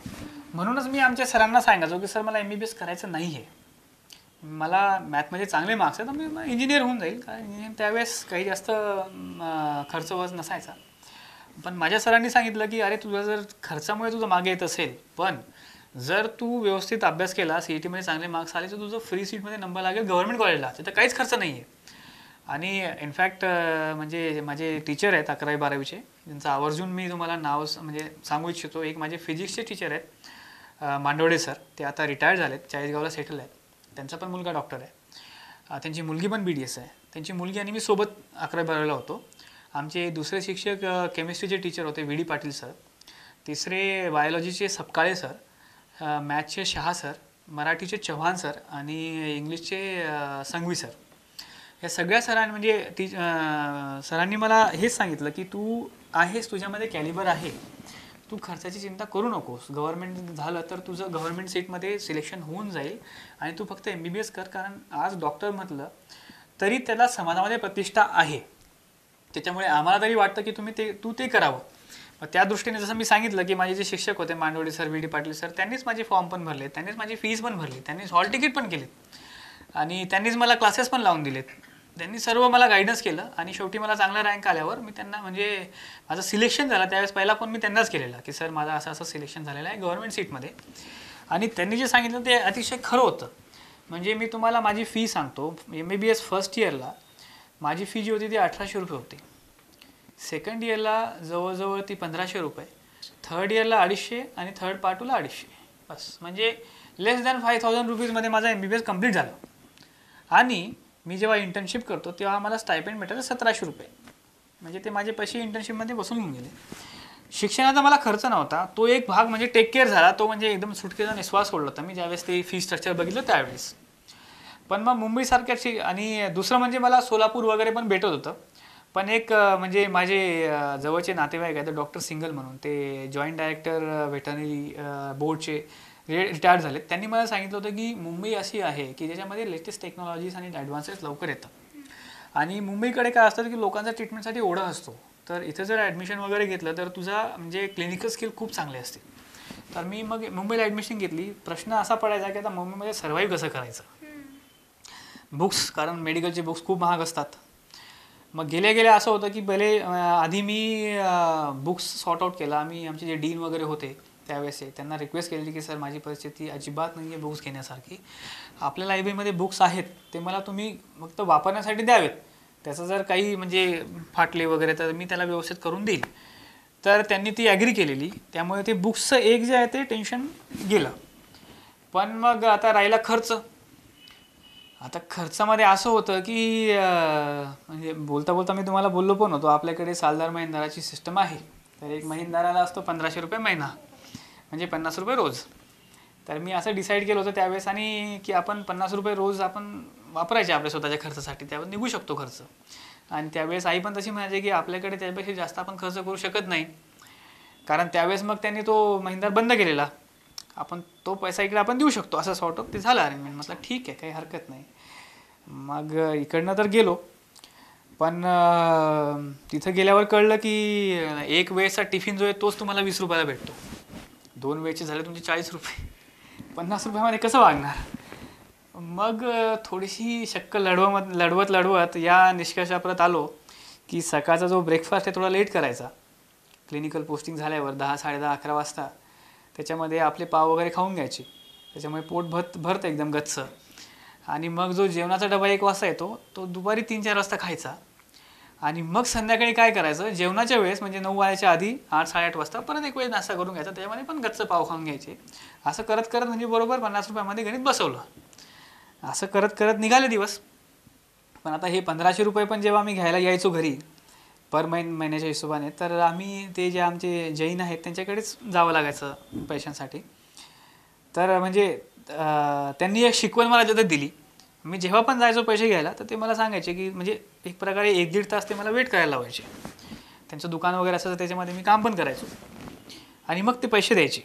म्हणूनच मी आमच्या सरांना सांगायचो की सर मला MBBS करायचं नाही आहे, मला मॅथमध्ये चांगले मार्क्स आहेत तर मी इंजिनियर होऊन जाईल. कारण इंजिनियर त्यावेळेस काही जास्त खर्च वज नसायचा. पण माझ्या सरांनी सांगितलं की अरे तुझा जर खर्चामुळे तुझं मागे येत असेल, पण जर तू व्यवस्थित अभ्यास केला, CETमध्ये चांगले मार्क्स आले तर तुझं फ्री सीटमध्ये नंबर लागेल गव्हर्नमेंट कॉलेजला, तिथं काहीच खर्च नाही आहे. आणि इनफॅक्ट म्हणजे माझे टीचर आहेत 11वी-12वीचे, त्यांचं आवर्जून मी तुम्हाला नाव म्हणजे सांगू इच्छितो. एक माझे फिजिक्सचे टीचर आहेत मांडवडे सर, ते आता रिटायर्ड झालेत, चाळीसगावला सेटल आहेत. त्यांचा पण मुलगा डॉक्टर आहे, त्यांची मुलगी पण BDS आहे. त्यांची मुलगी आणि मी सोबत 11वी-12वीला होतो. आमचे दुसरे शिक्षक केमिस्ट्रीचे टीचर होते VD पाटील सर, तिसरे बायोलॉजीचे सपकाळे सर, मॅथ्सचे शहा सर, मराठीचे चव्हाण सर आणि इंग्लिशचे संघवी सर. या सगळ्या सरांनी मला हेच सांगितलं की तू आहेस, तुझ्यामध्ये कॅलिबर आहे, तू खर्चाची चिंता करू नकोस. गव्हर्नमेंट झालं तर तुझं गव्हर्नमेंट सीटमध्ये सिलेक्शन होऊन जाईल आणि तू फक्त MBBS कर. कारण आज डॉक्टर म्हटलं तरी त्याला समाजामध्ये प्रतिष्ठा आहे. त्याच्यामुळे आम्हाला तरी वाटतं की तू ते करावं. मग त्या दृष्टीने जसं मी सांगितलं की माझे जे शिक्षक होते मांडवडे सर, VD पाटील सर, त्यांनीच माझे फॉर्म पण भरले, त्यांनीच माझी फीस पण भरली, त्यांनीच हॉल तिकीट पण केलेत आणि त्यांनीच मला क्लासेस पण लावून दिलेत. त्यांनी सर्व मला गायडन्स केलं आणि शेवटी मला चांगला रँक आल्यावर मी त्यांना म्हणजे माझं सिलेक्शन झालं त्यावेळेस पहिला फोन मी त्यांनाच केलेला की सर माझं असं सिलेक्शन झालेलं आहे गव्हर्नमेंट सीटमध्ये. आणि त्यांनी जे सांगितलं ते अतिशय खरं होतं. म्हणजे मी तुम्हाला माझी फी सांगतो. MBBS फर्स्ट इयरला माझी फी जी होती ती 1800 रुपये होती, सेकंड इयरला जवळजवळ ती 1500 रुपये, थर्ड इयरला 250 आणि थर्ड पार्टूला 250, बस. म्हणजे लेस दॅन 5000 रुपीजमध्ये माझा MBBS कम्प्लीट झाला. आणि मी जेव्हा इंटर्नशिप करतो तेव्हा मला स्टायपेंड भेटायचं 1700 रुपये. म्हणजे ते माझे पैसे इंटर्नशिपमध्ये बसून घेऊन गेले. शिक्षणाचा मला खर्च नव्हता, तो एक भाग म्हणजे टेक केअर झाला, तो म्हणजे एकदम सुटकेचा निश्वास सोडला होता मी ज्यावेळेस ते फी स्ट्रक्चर बघितलं त्यावेळेस. पण मग मुंबईसारख्या आणि दुसरं म्हणजे मला सोलापूर वगैरे पण भेटत होतं. पण एक म्हणजे माझे जवळचे नातेवाईक आहेत डॉक्टर सिंगल म्हणून, ते जॉईंट डायरेक्टर व्हेटरनरी बोर्डचे रिटायर्ड झालेत. त्यांनी मला सांगितलं होतं की मुंबई अशी आहे की ज्याच्यामध्ये लेटेस्ट टेक्नॉलॉजीज आणि ॲडव्हान्सेस लवकर येतात. आणि मुंबईकडे काय असतं की लोकांचा ट्रीटमेंटसाठी ओढा असतो. तर इथं जर ॲडमिशन वगैरे घेतलं तर तुझा म्हणजे क्लिनिकल स्किल खूप चांगले असते. तर मी मग मुंबईला ॲडमिशन घेतली. प्रश्न असा पडायचा की आता मुंबईमध्ये सर्व्हाइव्ह कसं करायचं. बुक्स, कारण मेडिकलचे बुक्स खूप महाग असतात. मग गेल्या असं होतं की पहिले आधी मी बुक्स सॉर्ट आउट केला. आम्ही आमचे जे डीन वगैरे होते त्यावेळेस त्यांना रिक्वेस्ट केली की सर माझी परिस्थिती अजिबात नाही आहे बुक्स घेण्यासारखी, आपल्या लायब्ररीमध्ये बुक्स आहेत ते मला तुम्ही फक्त वापरण्यासाठी द्यावेत, त्याचं जर काही म्हणजे फाटले वगैरे तर मी त्याला व्यवस्थित करून देईल. तर त्यांनी ती ॲग्री केलेली. त्यामुळे ते बुक्सचं एक जे आहे ते टेन्शन गेलं. पण मग आता राहिला खर्च. आता खर्चामध्ये असं होतं की म्हणजे बोलता बोलता मी तुम्हाला बोललो पण होतो आपल्याकडे सालदार महिंद्राची सिस्टम आहे. तर एक महिंद्राला असतो 1500 रुपये महिना, म्हणजे 50 रुपये रोज. तर मी असं डिसाईड केलं होतं त्यावेळेस आणि की आपण 50 रुपये रोज आपण वापरायचे आपल्या स्वतःच्या खर्चासाठी, त्यावर निघू शकतो खर्च. आणि त्यावेळेस आई पण तशी म्हणायची की आपल्याकडे त्यापेक्षा जास्त आपण खर्च करू शकत नाही. कारण त्यावेळेस मग त्यांनी तो महिंद्रा बंद केलेला, आपण तो पैसा इकडे आपण देऊ शकतो असं सॉर्ट ऑफ ते झालं अरेंजमेंट. म्हटलं ठीक आहे काही हरकत नाही. मग इकडनं तर गेलो. पण तिथं गेल्यावर कळलं की एक वेळेचा टिफिन जो आहे तोच तुम्हाला 20 रुपयाला भेटतो, 2 वेळचे झाले तुमचे 40 रुपये, 50 रुपयामध्ये कसं वागणार. मग थोडीशी शक्कल लढवत या निष्कर्षापर्यंत आलो की सकाळचा जो ब्रेकफास्ट आहे थोडा लेट करायचा. क्लिनिकल पोस्टिंग झाल्यावर 10, 10:30, 11 वाजता त्याच्यामध्ये आपले पाव वगैरे खाऊन घ्यायचे, त्याच्यामुळे पोट भरतं एकदम गच्च. आणि मग जो जेवणाचा डबा 1 वाजता येतो तो दुपारी 3-4 वाजता खायचा. आणि मग संध्याकाळी काय करायचं, जेवणाच्या वेळेस म्हणजे 9 वाजायच्या आधी 8-8:30 वाजता परत एक वेळ नाश्ता करून घ्यायचा, त्याच्यामध्ये पण गच्च पाव खाऊन घ्यायचे. असं करत करत म्हणजे बरोबर 50 रुपयामध्ये गणित बसवलं. असं करत करत निघाले दिवस. पण आता हे 1500 रुपये पण जेव्हा आम्ही घ्यायला यायचो घरी पर महिन्याच्या हिशोबाने, तर आम्ही ते जे आमचे जैन आहेत त्यांच्याकडेच जावं लागायचं पैशांसाठी. तर म्हणजे त्यांनी एक शिकवण मला त्यात दिली. मी जेव्हा पण जायचो पैसे घ्यायला तर ते मला सांगायचे की म्हणजे एक प्रकारे 1-1.5 तास ते मला वेट करायला लावायचे. त्यांचं दुकान वगैरे असायचं, त्याच्यामध्ये मी काम पण करायचो आणि मग ते पैसे द्यायचे.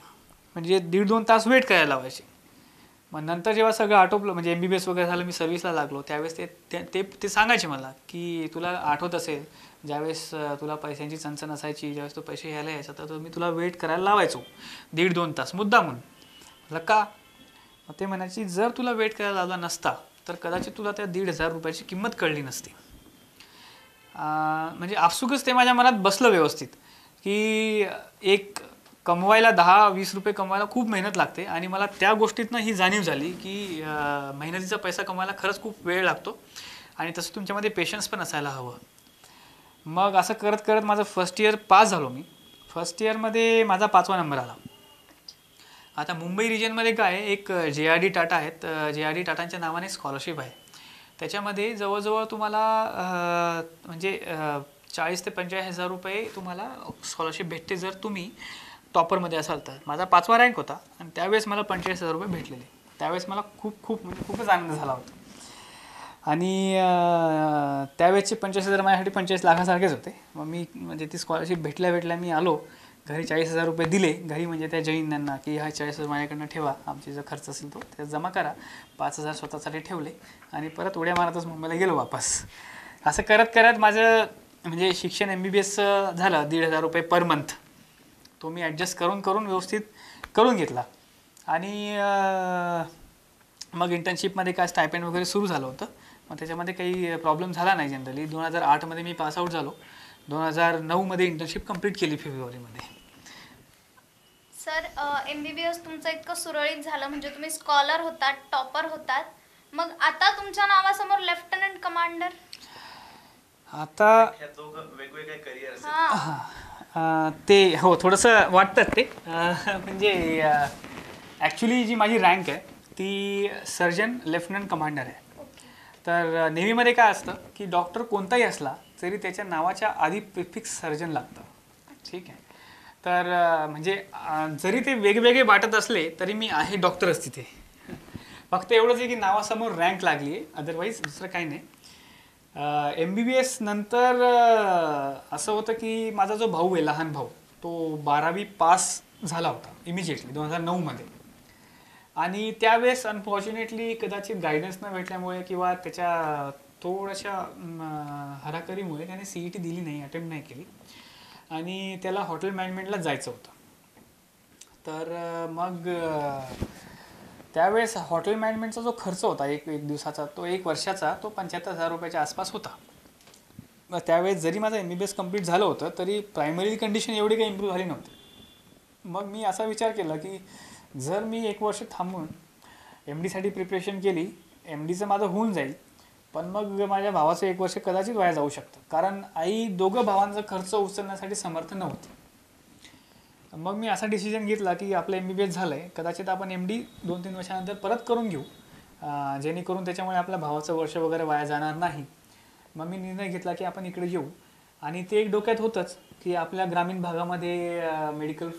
म्हणजे 1.5-2 तास वेट करायला लावायचे. मग नंतर जेव्हा सगळं आटोपलं म्हणजे MBBS वगैरे झालं, मी सर्व्हिसला लागलो, त्यावेळेस ते सांगायचे मला की तुला आठवत असेल ज्यावेळेस तुला पैशांची चणचण असायची, ज्यावेळेस तू पैसे घ्यायला यायचा तर मी तुला वेट करायला लावायचो 1.5-2 तास मुद्दामून. म्हटलं का? मग ते म्हणायची जर तुला वेट करायला लावला नसता तर कदाचित तुला त्या 1,500 रुपयाची किंमत कळली नसती. म्हणजे आपसुकच ते माझ्या मनात बसलं व्यवस्थित की एक कमवायला 10-20 रुपये कमवायला खूप मेहनत लागते आणि मला त्या गोष्टीतनं ही जाणीव झाली की मेहनतीचा पैसा कमवायला खरंच खूप वेळ लागतो आणि तसं तुमच्यामध्ये पेशन्स पण असायला हवं. मग असं करत करत माझं फर्स्ट इयर पास झालो मी. फर्स्ट इयरमध्ये माझा 5वा नंबर आला. आता मुंबई रिजनमध्ये काय एक JRD टाटा आहेत, JRD टाटांच्या नावाने स्कॉलरशिप आहे. त्याच्यामध्ये जवळजवळ तुम्हाला म्हणजे 40,000 ते 45,000 रुपये तुम्हाला स्कॉलरशिप भेटते जर तुम्ही टॉपरमध्ये असाल तर. माझा 5वा रँक होता आणि त्यावेळेस मला 45,000 रुपये भेटलेले. त्यावेळेस मला खूपच आनंद झाला होता. आणि त्यावेळेसचे 45,000 माझ्यासाठी 45 लाखासारखेच होते. मग मी म्हणजे ती स्कॉलरशिप भेटल्या मी आलो घरी, 40,000 रुपये दिले घरी म्हणजे त्या जैनांना की हा 40,000 माझ्याकडनं ठेवा, आमची जो खर्च असेल तो त्यात जमा करा. 5,000 स्वतःसाठी ठेवले आणि परत उड्या मारतच मुंबईला गेलो वापस. असं करत करत माझं म्हणजे शिक्षण MBBS झालं. 1,500 रुपये पर मंथ तो मी ॲडजस्ट करून व्यवस्थित करून घेतला. आणि मग इंटर्नशिपमध्ये काय स्टायपेंड वगैरे सुरू झालं होतं. मग त्याच्यामध्ये काही प्रॉब्लेम झाला नाही जनरली. 2008मध्ये मी पासआउट झालो. 2009मध्ये इंटर्नशिप कंप्लीट केली फेब्रुवारीमध्ये. सर MBBS तुमचं इतकं सुरळीत झालं म्हणजे तुम्ही स्कॉलर होतात, टॉपर होतात, मग आता तुमच्या नावासमोर लेफ्टनंट कमांडर. आता वेगवेगळे करिअर ते हो थोडंसं वाटतं ते म्हणजे ॲक्च्युली जी माझी रँक आहे ती सर्जन लेफ्टनंट कमांडर आहे. तर नेव्हीमध्ये काय असतं की डॉक्टर कोणताही असला तरी त्याच्या नावाच्या आधी प्रिफिक्स सर्जन लागतं. ठीक आहे. तर म्हणजे जरी ते वेगवेगळे वाटत असले तरी मी आहे डॉक्टरच तिथे. फक्त एवढंच आहे की नावासमोर रँक लागली आहे, अदरवाईज दुसरं काही नाही. MBBS नंतर असं होतं की माझा जो भाऊ आहे, लहान भाऊ, तो 12वी पास झाला होता इमिजिएटली 2009मध्ये. आणि त्यावेळेस अनफॉर्च्युनेटली कदाचित गायडन्स न भेटल्यामुळे किंवा त्याच्या थोड्याशा हराकरीमुळे त्याने CET दिली नाही, अटेम्प्ट नाही केली आणि त्याला हॉटेल मॅनेजमेंटला जायचं होतं. तर मग त्यावेळेस हॉटेल मॅनेजमेंटचा जो खर्च होता एक दिवसाचा, तो 1 वर्षाचा तो 75,000 रुपयाच्या आसपास होता. त्यावेळेस जरी माझं MBBS कंप्लीट झालं होतं तरी प्रायमरी कंडिशन एवढी काही इम्प्रूव्ह झाली नव्हती. मग मी असा विचार केला की जर मी 1 वर्ष थांबून MDसाठी प्रिपरेशन केली, MDचं माझं होऊन जाईल, पण मग माझ्या भावाचं 1 वर्ष कदाचित वाया जाऊ शकतं. कारण आई दोघं भावांचा खर्च उचलण्यासाठी समर्थ नव्हती. मग मी असा डिसिजन घेतला की आपलं MBBS झालं आहे, कदाचित आपण MD 2-3 वर्षानंतर परत करून घेऊ, जेणेकरून त्याच्यामुळे आपल्या भावाचं वर्ष वगैरे वाया जाणार नाही. मग मी निर्णय घेतला की आपण इकडे येऊ. आणि ते एक डोक्यात होतंच की आपल्या ग्रामीण भागामध्ये मेडिकल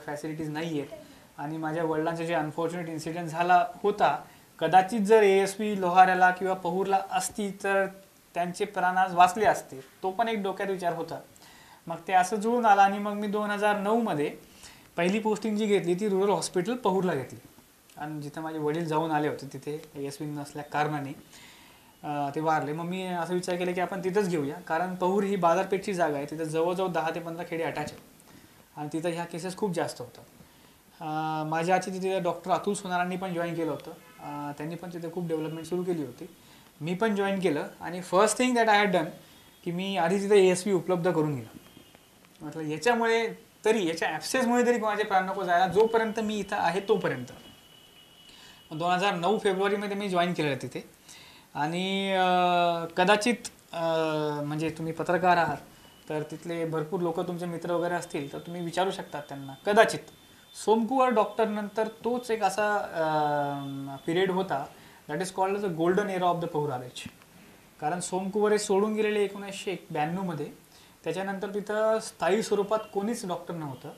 फॅसिलिटीज नाही आहेत आणि माझ्या वडिलांचे जे अनफॉर्च्युनेट इन्सिडेंट झाला होता, कदाचित जर ASP लोहाऱ्याला किंवा पहूरला असती तर त्यांचे प्राण आज वाचले असते. तो पण एक डोक्यात विचार होता. मग ते असं जुळून आलं आणि मग मी 2009मध्ये पहिली पोस्टिंग जी घेतली ती रुरल हॉस्पिटल पहूरला घेतली. आणि जिथं माझे वडील जाऊन आले होते तिथे ASP नसल्या कारणाने ते वारले. मग मी असं विचार केला की आपण तिथंच घेऊया, कारण पहूर ही बाजारपेठची जागा आहे. तिथं जवळजवळ 10 ते 15 खेडे अटॅच आहेत आणि तिथं ह्या केसेस खूप जास्त होतात. माझ्या आधी तिथे डॉक्टर अतुल सोनारांनी पण जॉईन केलं होतं. त्यांनी पण तिथे खूप डेव्हलपमेंट सुरू केली होती. मी पण जॉईन केलं आणि first thing that I had done की मी आधी तिथे ASP उपलब्ध करून गेलो. म्हटलं याच्यामुळे तरी, याच्या ॲब्सेसमुळे तरी कोणाचे प्राण नको जायला, जोपर्यंत मी इथं आहे तोपर्यंत. 2009 फेब्रुवारीमध्ये मी जॉईन केलं तिथे आणि कदाचित म्हणजे तुम्ही पत्रकार आहात तर तिथले भरपूर लोक तुमचे मित्र वगैरे असतील तर तुम्ही विचारू शकतात त्यांना. कदाचित सोमकुवर डॉक्टर नंतर तोच एक असा पिरियड होता that is called the golden era of the पहुरारेज. कारण सोमकुवर हे सोडून गेलेले 1992 मध्ये. त्याच्यानंतर तिथं स्थायी स्वरूपात कोणीच डॉक्टर नव्हतं.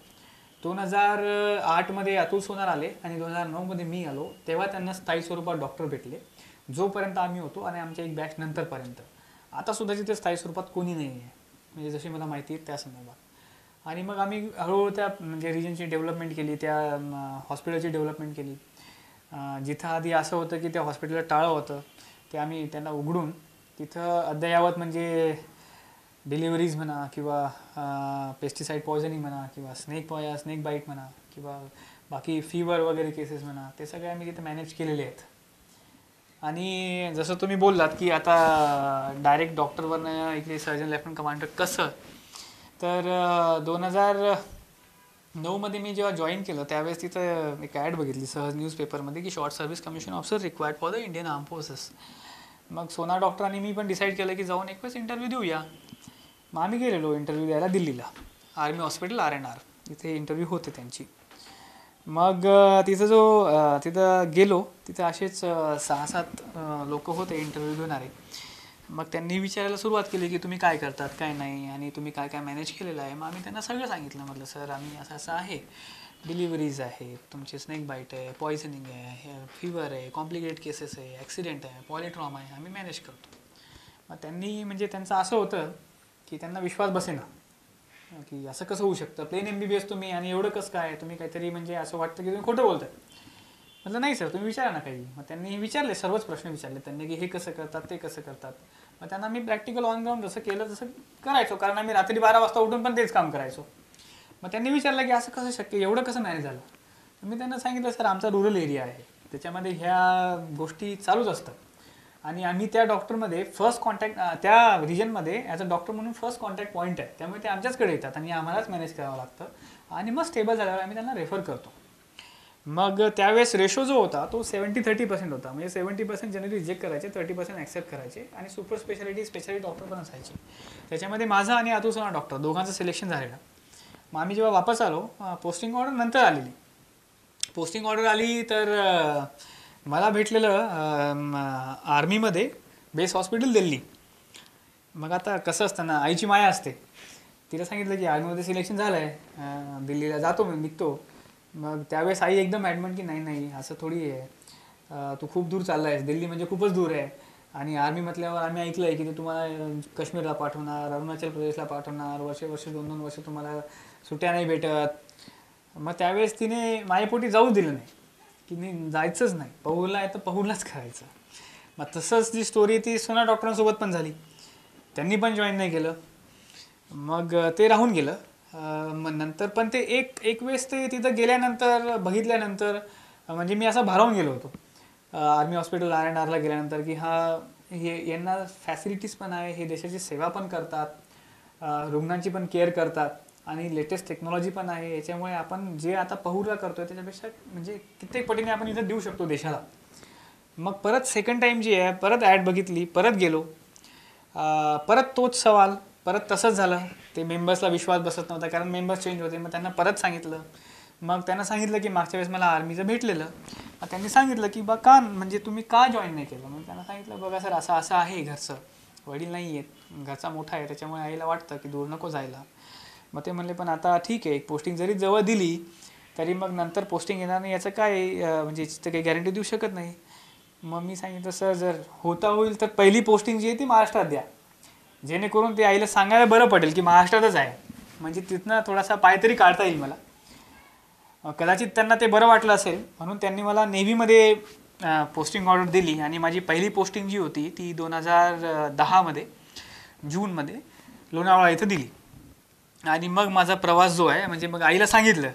2008 मध्ये अतुल सोनार आले आणि 2009 मध्ये मी आलो, तेव्हा त्यांना स्थायी स्वरूपात डॉक्टर भेटले. जोपर्यंत आम्ही होतो आणि आमच्या एक बॅच नंतरपर्यंत. आता सुद्धा तिथे स्थायी स्वरूपात कोणी नाही आहे, म्हणजे जशी मला माहिती आहे त्या संदर्भात. आणि मग आम्ही हळूहळू त्या म्हणजे रिजनची डेव्हलपमेंट केली, त्या हॉस्पिटलची डेव्हलपमेंट केली. जिथं आधी असं होतं की त्या हॉस्पिटलला टाळं होतं ते आम्ही त्यांना उघडून तिथं अद्ययावत म्हणजे डिलिव्हरीज म्हणा किंवा पेस्टिसाईड पॉयझनिंग म्हणा किंवा स्नेक बाईट म्हणा किंवा बाकी फीवर वगैरे केसेस म्हणा, ते सगळे आम्ही तिथे मॅनेज केलेले आहेत. आणि जसं तुम्ही बोललात की आता डायरेक्ट डॉक्टरवरनं इकडे सर्जन लेफ्टनंट कमांडर कसं, तर 2009 मध्ये मी जेव्हा जॉईन केलं त्यावेळेस तिथं एक ॲड बघितली सहज न्यूजपेपरमध्ये की short service commission officer required for the Indian arm forces. मग सोना डॉक्टर आणि मी पण डिसाईड केलं की जाऊन एक वेळेस इंटरव्ह्यू देऊया. मग आम्ही गेलेलो इंटरव्ह्यू द्यायला दिल्लीला, आर्मी हॉस्पिटल RNR, इथे इंटरव्ह्यू होते त्यांची. मग तिथं गेलो, तिथं असेच 6-7 लोक होते इंटरव्ह्यू घेणारे. मग त्यांनी विचारायला सुरुवात केली की तुम्ही काय करतात काय नाही आणि तुम्ही काय काय मॅनेज केलेलं आहे. मग आम्ही त्यांना सगळं सांगितलं. म्हटलं सर आम्ही असं असं आहे, डिलिव्हरीज आहे, तुमचे स्नेक बाईट आहे, पॉयझनिंग आहे, फीवर आहे, कॉम्प्लिकेटेड केसेस आहे, ॲक्सिडेंट आहे, पॉलिट्रॉमा आहे, आम्ही मॅनेज करतो. मग त्यांनी म्हणजे त्यांचं असं होतं की त्यांना विश्वास बसेना की असं कसं होऊ शकतं, प्लेन MBBS तुम्ही आणि एवढं कसं काय, तुम्ही काहीतरी म्हणजे असं वाटतं की तुम्ही खोटं बोलताय. म्हटलं नाही सर तुम्ही विचारा ना काही. मग त्यांनी विचारले, सर्वच प्रश्न विचारले त्यांनी की हे कसं करतात ते कसं करतात. मग त्यांना मी प्रॅक्टिकल ऑन ग्राउंड जसं केलं तसं करायचो, कारण आम्ही रात्री 12 वाजता उठून पण तेच काम करायचो. मग त्यांनी विचारलं की असं कसं शक्य, एवढं कसं मॅनेज झालं. मी त्यांना सांगितलं सर आमचा रुरल एरिया आहे, त्याच्यामध्ये ह्या गोष्टी चालूच असतात आणि आम्ही त्या डॉक्टरमध्ये फर्स्ट कॉन्टॅक्ट, त्या रिजनमध्ये ॲज अ डॉक्टर म्हणून फर्स्ट कॉन्टॅक्ट पॉईंट आहे, त्यामुळे ते आमच्याचकडे येतात आणि आम्हालाच मॅनेज करावं लागतं आणि मग स्टेबल झाल्यावर आम्ही त्यांना रेफर करतो. मग त्यावेळेस रेशो जो होता तो 70-30% होता. म्हणजे 70% जनरली रिजेक्ट करायचे, 30% ॲक्सेप्ट करायचे आणि सुपर स्पेशालिटी डॉक्टर पण असायचे. त्याच्यामध्ये माझं आणि अतुल सोनार डॉक्टर दोघांचं सिलेक्शन झालेलं. मग आम्ही जेव्हा वापस आलो, पोस्टिंग ऑर्डर नंतर आलेली. पोस्टिंग ऑर्डर आली तर मला भेटलेलं आर्मीमध्ये बेस हॉस्पिटल दिल्ली. मग आता कसं असतं ना, आईची माया असते. तिला सांगितलं की आर्मीमध्ये सिलेक्शन झालं आहे, दिल्लीला जातो मी, निघतो. मग त्यावेळेस आई एकदम ॲडमेंट की नाही नाही असं थोडी आहे, तू खूप दूर चालला आहेस, दिल्ली म्हणजे खूपच दूर आहे आणि आर्मी म्हटल्यावर आम्ही ऐकलं आहे की ते तुम्हाला काश्मीरला पाठवणार, अरुणाचल प्रदेशला पाठवणार, वर्ष 2-2 वर्ष तुम्हाला सुट्ट्या नाही भेटत. मग त्यावेळेस तिने मायेपोटी जाऊच दिलं नाही की मी जायचंच नाही, पहूलला आहे तर पहूललाच करायचं. मग तसंच जी स्टोरी ती सोना डॉक्टरांसोबत पण झाली, त्यांनी पण जॉईन नाही केलं. मग ते राहून गेलं. मग नंतर पण ते एक वेळेस ते तिथं गेल्यानंतर बघितल्यानंतर म्हणजे मी असा भारावून गेलो होतो आर्मी हॉस्पिटल RNRला गेल्यानंतर की यांना फॅसिलिटीज पण आहे, हे देशाची सेवा पण करतात, रुग्णांची पण केअर करतात आणि लेटेस्ट टेक्नॉलॉजी पण आहे. याच्यामुळे आपण जे आता पहूरला करतोय त्याच्यापेक्षा म्हणजे कित्येक पटीने आपण इथं देऊ शकतो देशाला. मग परत सेकंड टाईम जी आहे, परत ॲड बघितली, परत गेलो, परत तोच सवाल, परत तसंच झालं. ते मेंबर्सला विश्वास बसत नव्हता कारण मेंबर्स चेंज होते. मग त्यांना परत सांगितलं. मग त्यांना सांगितलं की मागच्या वेळेस मला आर्मीचं भेटलेलं. मग त्यांनी सांगितलं की बा का म्हणजे तुम्ही का जॉईन नाही केलं. मग त्यांना सांगितलं बघा सर असं असं आहे, घरचं वडील नाही आहेत, घरचा मोठा आहे, त्याच्यामुळे आईला वाटतं की दूर नको जायला. मग ते म्हणले पण आता ठीक आहे, पोस्टिंग जरी जवळ दिली तरी मग नंतर पोस्टिंग येणार नाही याचं काय म्हणजे तर काही गॅरंटी देऊ शकत नाही. मग मी सांगितलं सर जर होता होईल तर पहिली पोस्टिंग जी आहे ती महाराष्ट्रात द्या, जेणेकरून ते आईला सांगायला बरं पडेल की महाराष्ट्रातच आहे, म्हणजे तिथनं थोडासा पाय तरी काढता येईल मला. कदाचित त्यांना ते बरं वाटलं असेल म्हणून त्यांनी मला नेव्हीमध्ये पोस्टिंग ऑर्डर दिली आणि माझी पहिली पोस्टिंग जी होती ती 2010 मध्ये जूनमध्ये लोणावळा इथं दिली. आणि मग माझा प्रवास जो आहे म्हणजे मग आईला सांगितलं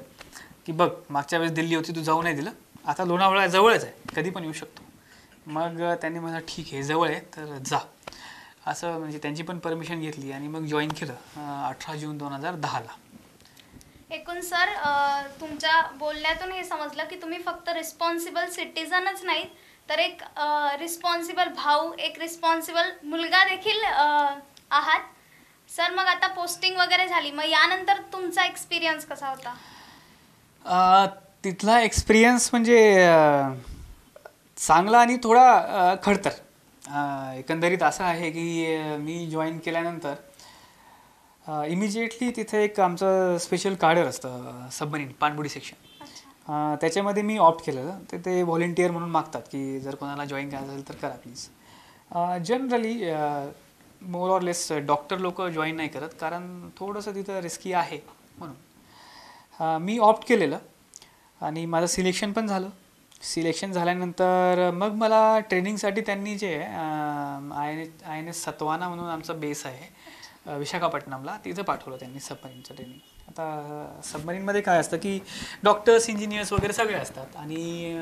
की बघ मागच्या वेळेस दिल्ली होती तू जाऊ नाही दिलं, आता लोणावळा जवळच आहे, कधी पण येऊ शकतो. मग त्यांनी मला ठीक आहे जवळ आहे तर जा असं म्हणजे त्यांची पण परमिशन घेतली आणि मग जॉईन केलं 18 जून 2010ला. एकूण सर तुमच्या बोलण्यातून हे समजलं की तुम्ही फक्त रिस्पॉन्सिबल सिटीजनच नाहीत तर एक रिस्पॉन्सिबल भाऊ, एक रिस्पॉन्सिबल मुलगा देखील आहात. सर मग आता पोस्टिंग वगैरे झाली, मग यानंतर तुमचा एक्सपिरियन्स कसा होता? तिथला एक्सपिरियन्स म्हणजे चांगला आणि थोडा खडतर. एकंदरीत असं आहे की मी जॉईन केल्यानंतर इमिजिएटली तिथे एक आमचं स्पेशल कार्डर असतं सबमरीन पाणबुडी सेक्शन. त्याच्यामध्ये मी ऑप्ट केलेलं. ते व्हॉलेंटियर म्हणून मागतात की जर कोणाला जॉईन करायचं असेल तर करा please. Generally more or less doctor लोक जॉईन नाही करत, कारण थोडंसं तिथं रिस्की आहे म्हणून. मी ऑप्ट केलेलं आणि माझं सिलेक्शन पण झालं. सिलेक्शन झाल्यानंतर मग मला ट्रेनिंगसाठी त्यांनी जे INS सत्वाना म्हणून आमचा बेस आहे विशाखापट्टणमला, तिथं पाठवलं त्यांनी सबमरीनचं ट्रेनिंग. आता सबमरीनमध्ये काय असतं की डॉक्टर्स, इंजिनियर्स वगैरे सगळे असतात आणि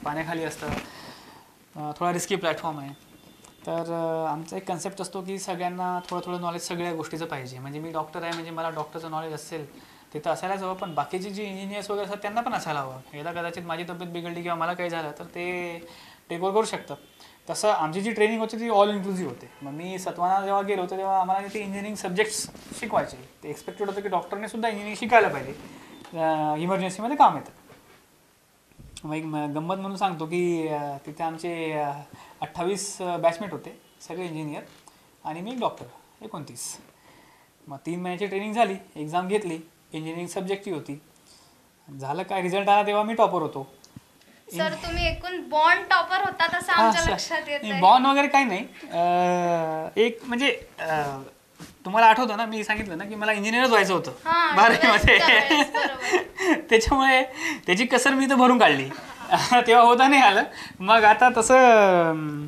पाण्याखाली असतं. थोडा रिस्की प्लॅटफॉर्म आहे. तर आमचा एक कन्सेप्ट असतो की सगळ्यांना थोडं नॉलेज सगळ्या गोष्टीचं पाहिजे. म्हणजे मी डॉक्टर आहे म्हणजे मला डॉक्टरचं नॉलेज असेल तिथं असायलाच हवं, पण बाकीचे जे इंजिनियर्स वगैरे असतात त्यांना पण असायला हवं. एकदा कदाचित माझी तब्येत बिघडली किंवा मला काही झालं तर ते टेक ओव्हर करू शकतात. तसं आमची जी ट्रेनिंग होती ती ऑल इन्क्लुझिव्ह होते. मग मी सत्वाना जेव्हा गेलो होतो तेव्हा आम्हाला ते इंजिनिअरिंग सब्जेक्ट्स शिकवायचे. ते एक्सपेक्टेड होतं की डॉक्टरने सुद्धा इंजिनिअरिंग शिकायला पाहिजे, इमर्जन्सीमध्ये काम येतं. मग एक गंमत म्हणून सांगतो की तिथे आमचे 28 बॅचमेट होते, सगळे इंजिनियर आणि मी एक डॉक्टर, 29. मग 3 महिन्याची ट्रेनिंग झाली, एक्झाम घेतली, इंजिनिअरिंग सब्जेक्टची होती. झालं काय, रिझल्ट आला तेव्हा मी टॉपर होतो. सर तुम्ही एकूण बॉन्ड टॉपर होता तसं आमच्या लक्षात येतंय. बॉन्ड वगैरे काही नाही. एक म्हणजे तुम्हाला आठवतं ना, मी सांगितलं ना की मला इंजिनियरच व्हायचं होतं 12वीमध्ये. त्याच्यामुळे त्याची कसर मी तर भरून काढली. तेव्हा होता नाही आलं. मग आता तसं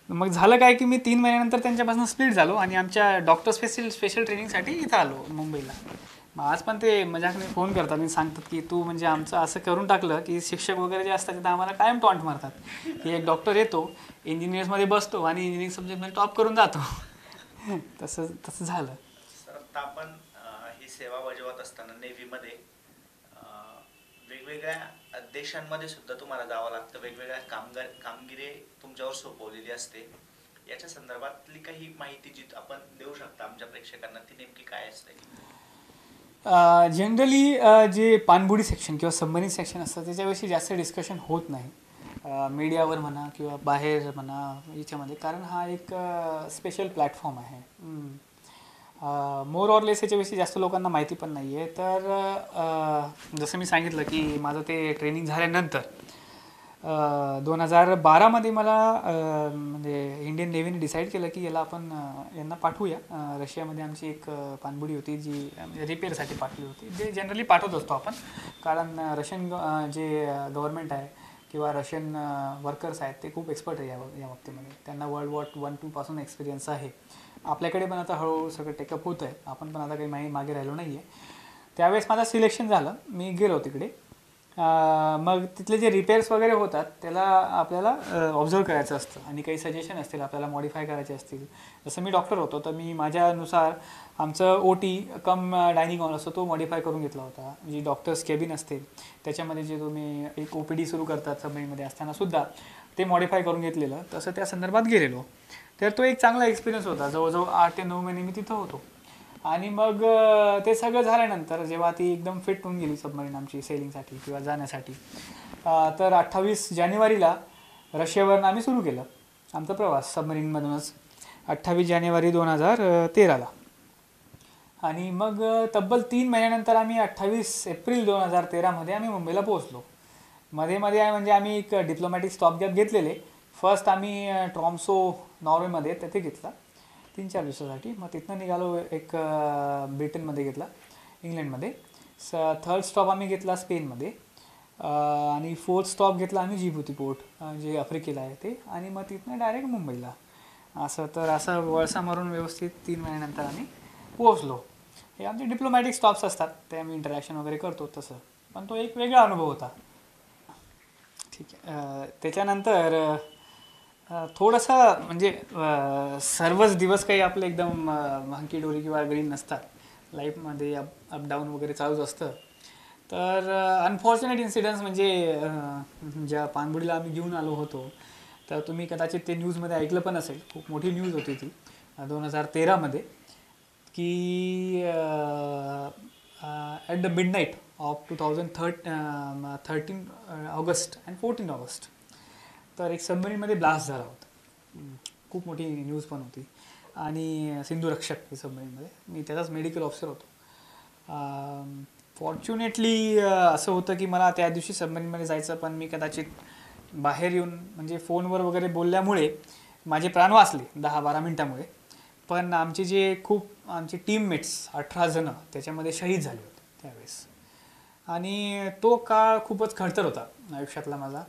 मग झालं काय की मी 3 महिन्यानंतर त्यांच्यापासून स्प्लिट झालो आणि आमच्या डॉक्टर स्पेशल ट्रेनिंगसाठी इथं आलो मुंबईला. मग आज पण ते मजाकने फोन करतात आणि सांगतात की तू म्हणजे आमचं असं करून टाकलं की शिक्षक वगैरे जे असतात तिथं आम्हाला कायम टॉन्ट मारतात की एक डॉक्टर येतो, इंजिनियर्समध्ये बसतो आणि इंजिनिअरिंग सब्जेक्टमध्ये टॉप करून जातो. तसं झालं. सर आता आपण ही सेवा बजावत असताना नेव्हीमध्ये वेगवेगळ्या देशांमध्ये सुद्धा तुम्हाला जावं लागतं, वेगवेगळ्या कामगिरी तुमच्यावर सोपवलेली असते. याच्या संदर्भातली काही माहिती जी आपण देऊ शकता आमच्या प्रेक्षकांना, ती नेमकी काय असते? जनरली जे पाणबुडी सेक्शन किंवा सबमरीन सेक्शन असतं त्याच्याविषयी जास्त डिस्कशन होत नाही मीडियावर म्हणा किंवा बाहेर म्हणा याच्यामध्ये, कारण हा एक स्पेशल प्लॅटफॉर्म आहे. मोर ऑर लेस याच्याविषयी जास्त लोकांना माहिती पण नाही आहे. तर जसं मी सांगितलं की माझं ते ट्रेनिंग झाल्यानंतर 2012मध्ये मला म्हणजे इंडियन नेव्हीने डिसाईड केलं की यांना पाठवूया. रशियामध्ये आमची एक पाणबुडी होती जी रिपेअरसाठी पाठवली होती. जे जनरली पाठवत असतो आपण, कारण रशियन जे गव्हर्नमेंट आहे किंवा रशियन वर्कर्स आहेत ते खूप एक्सपर्ट आहे या बाबतीमध्ये. त्यांना वर्ल्ड वॉर 1-2 पासून एक्सपिरियन्स आहे. आपल्याकडे पण आता हळूहळू सगळं टेकअप होतं आहे. आपण पण आता काही मागे राहिलो नाही आहे. त्यावेळेस माझं सिलेक्शन झालं, मी गेलो तिकडे. मग तिथले जे रिपेअर्स वगैरे होतात त्याला आपल्याला ऑब्झर्व करायचं असतं आणि काही सजेशन असतील आपल्याला मॉडिफाय करायचे असतील. जसं मी डॉक्टर होतो तर मी माझ्यानुसार आमचं OT कम डायनिंग हॉल असतो तो मॉडिफाय करून घेतला होता. जी डॉक्टर्स केबिन असते त्याच्यामध्ये जे तुम्ही एक OPD सुरू करतात सबमरीनमध्ये असतानासुद्धा ते मॉडिफाय करून घेतलेलं, तसं त्या संदर्भात गेलेलो. तर तो एक चांगला एक्सपिरियन्स होता. जवळजवळ 8 ते 9 महिने मी तिथं होतो. आणि मग ते सगळं झाल्यानंतर जेव्हा ती एकदम फिट होऊन गेली सबमरीन आमची सेलिंगसाठी किंवा जाण्यासाठी, तर 28 जानेवारीला रशियावरून आम्ही सुरू केलं आमचा प्रवास सबमरीनमधूनच 28 जानेवारी 2013ला. आणि मग तब्बल 3 महिन्यानंतर आम्ही 28 एप्रिल 2013मध्ये आम्ही मुंबईला पोहोचलो. मध्ये म्हणजे आम्ही एक डिप्लोमॅटिक स्टॉप गॅप घेतलेले. फर्स्ट आम्ही ट्रॉम्सो नॉर्वेमध्ये तिथे घेतला 3-4 दिवसासाठी. मग तिथनं निघालो एक ब्रिटनमध्ये घेतला, इंग्लंडमध्ये. थर्ड स्टॉप आम्ही घेतला स्पेनमध्ये आणि 4th स्टॉप घेतला आम्ही जिबुती पोर्ट जे आफ्रिकेला आहे ते. आणि मग तिथनं डायरेक्ट मुंबईला. असं वळसा मारून व्यवस्थित 3 महिन्यानंतर आम्ही पोहोचलो. हे आमचे डिप्लोमॅटिक स्टॉप्स असतात, ते आम्ही इंटरॅक्शन वगैरे करतो तसं. पण तो एक वेगळा अनुभव होता. ठीक आहे. त्याच्यानंतर थोडंसं म्हणजे सर्वच दिवस काही आपलं एकदम हंकी डोरी किंवा ग्रीन नसतात. लाईफमध्ये अप डाऊन वगैरे चालूच असतं. तर अनफॉर्च्युनेट इन्सिडन्स म्हणजे ज्या पाणबुडीला आम्ही घेऊन आलो होतो, तर तुम्ही कदाचित ते न्यूजमध्ये ऐकलं पण असेल, खूप मोठी न्यूज होती ती 2013मध्ये, की at the midnight of 2013 August and 14 August तर एक सबमरीनमध्ये ब्लास्ट झाला होता. खूप मोठी न्यूज पण होती. आणि सिंधुरक्षक हे सबमरीनमध्ये, मी त्याचाच मेडिकल ऑफिसर होतो. फॉर्च्युनेटली असं होतं की मला त्या दिवशी सबमरीनमध्ये जायचं, पण मी कदाचित बाहेर येऊन म्हणजे फोनवर वगैरे बोलल्यामुळे माझे प्राण वाचले 10-12 मिनटामुळे. पण आमचे टीममेट्स 18 जणं त्याच्यामध्ये शहीद झाले होते त्यावेळेस. आणि तो काळ खूपच खडतर होता आयुष्यातला माझा,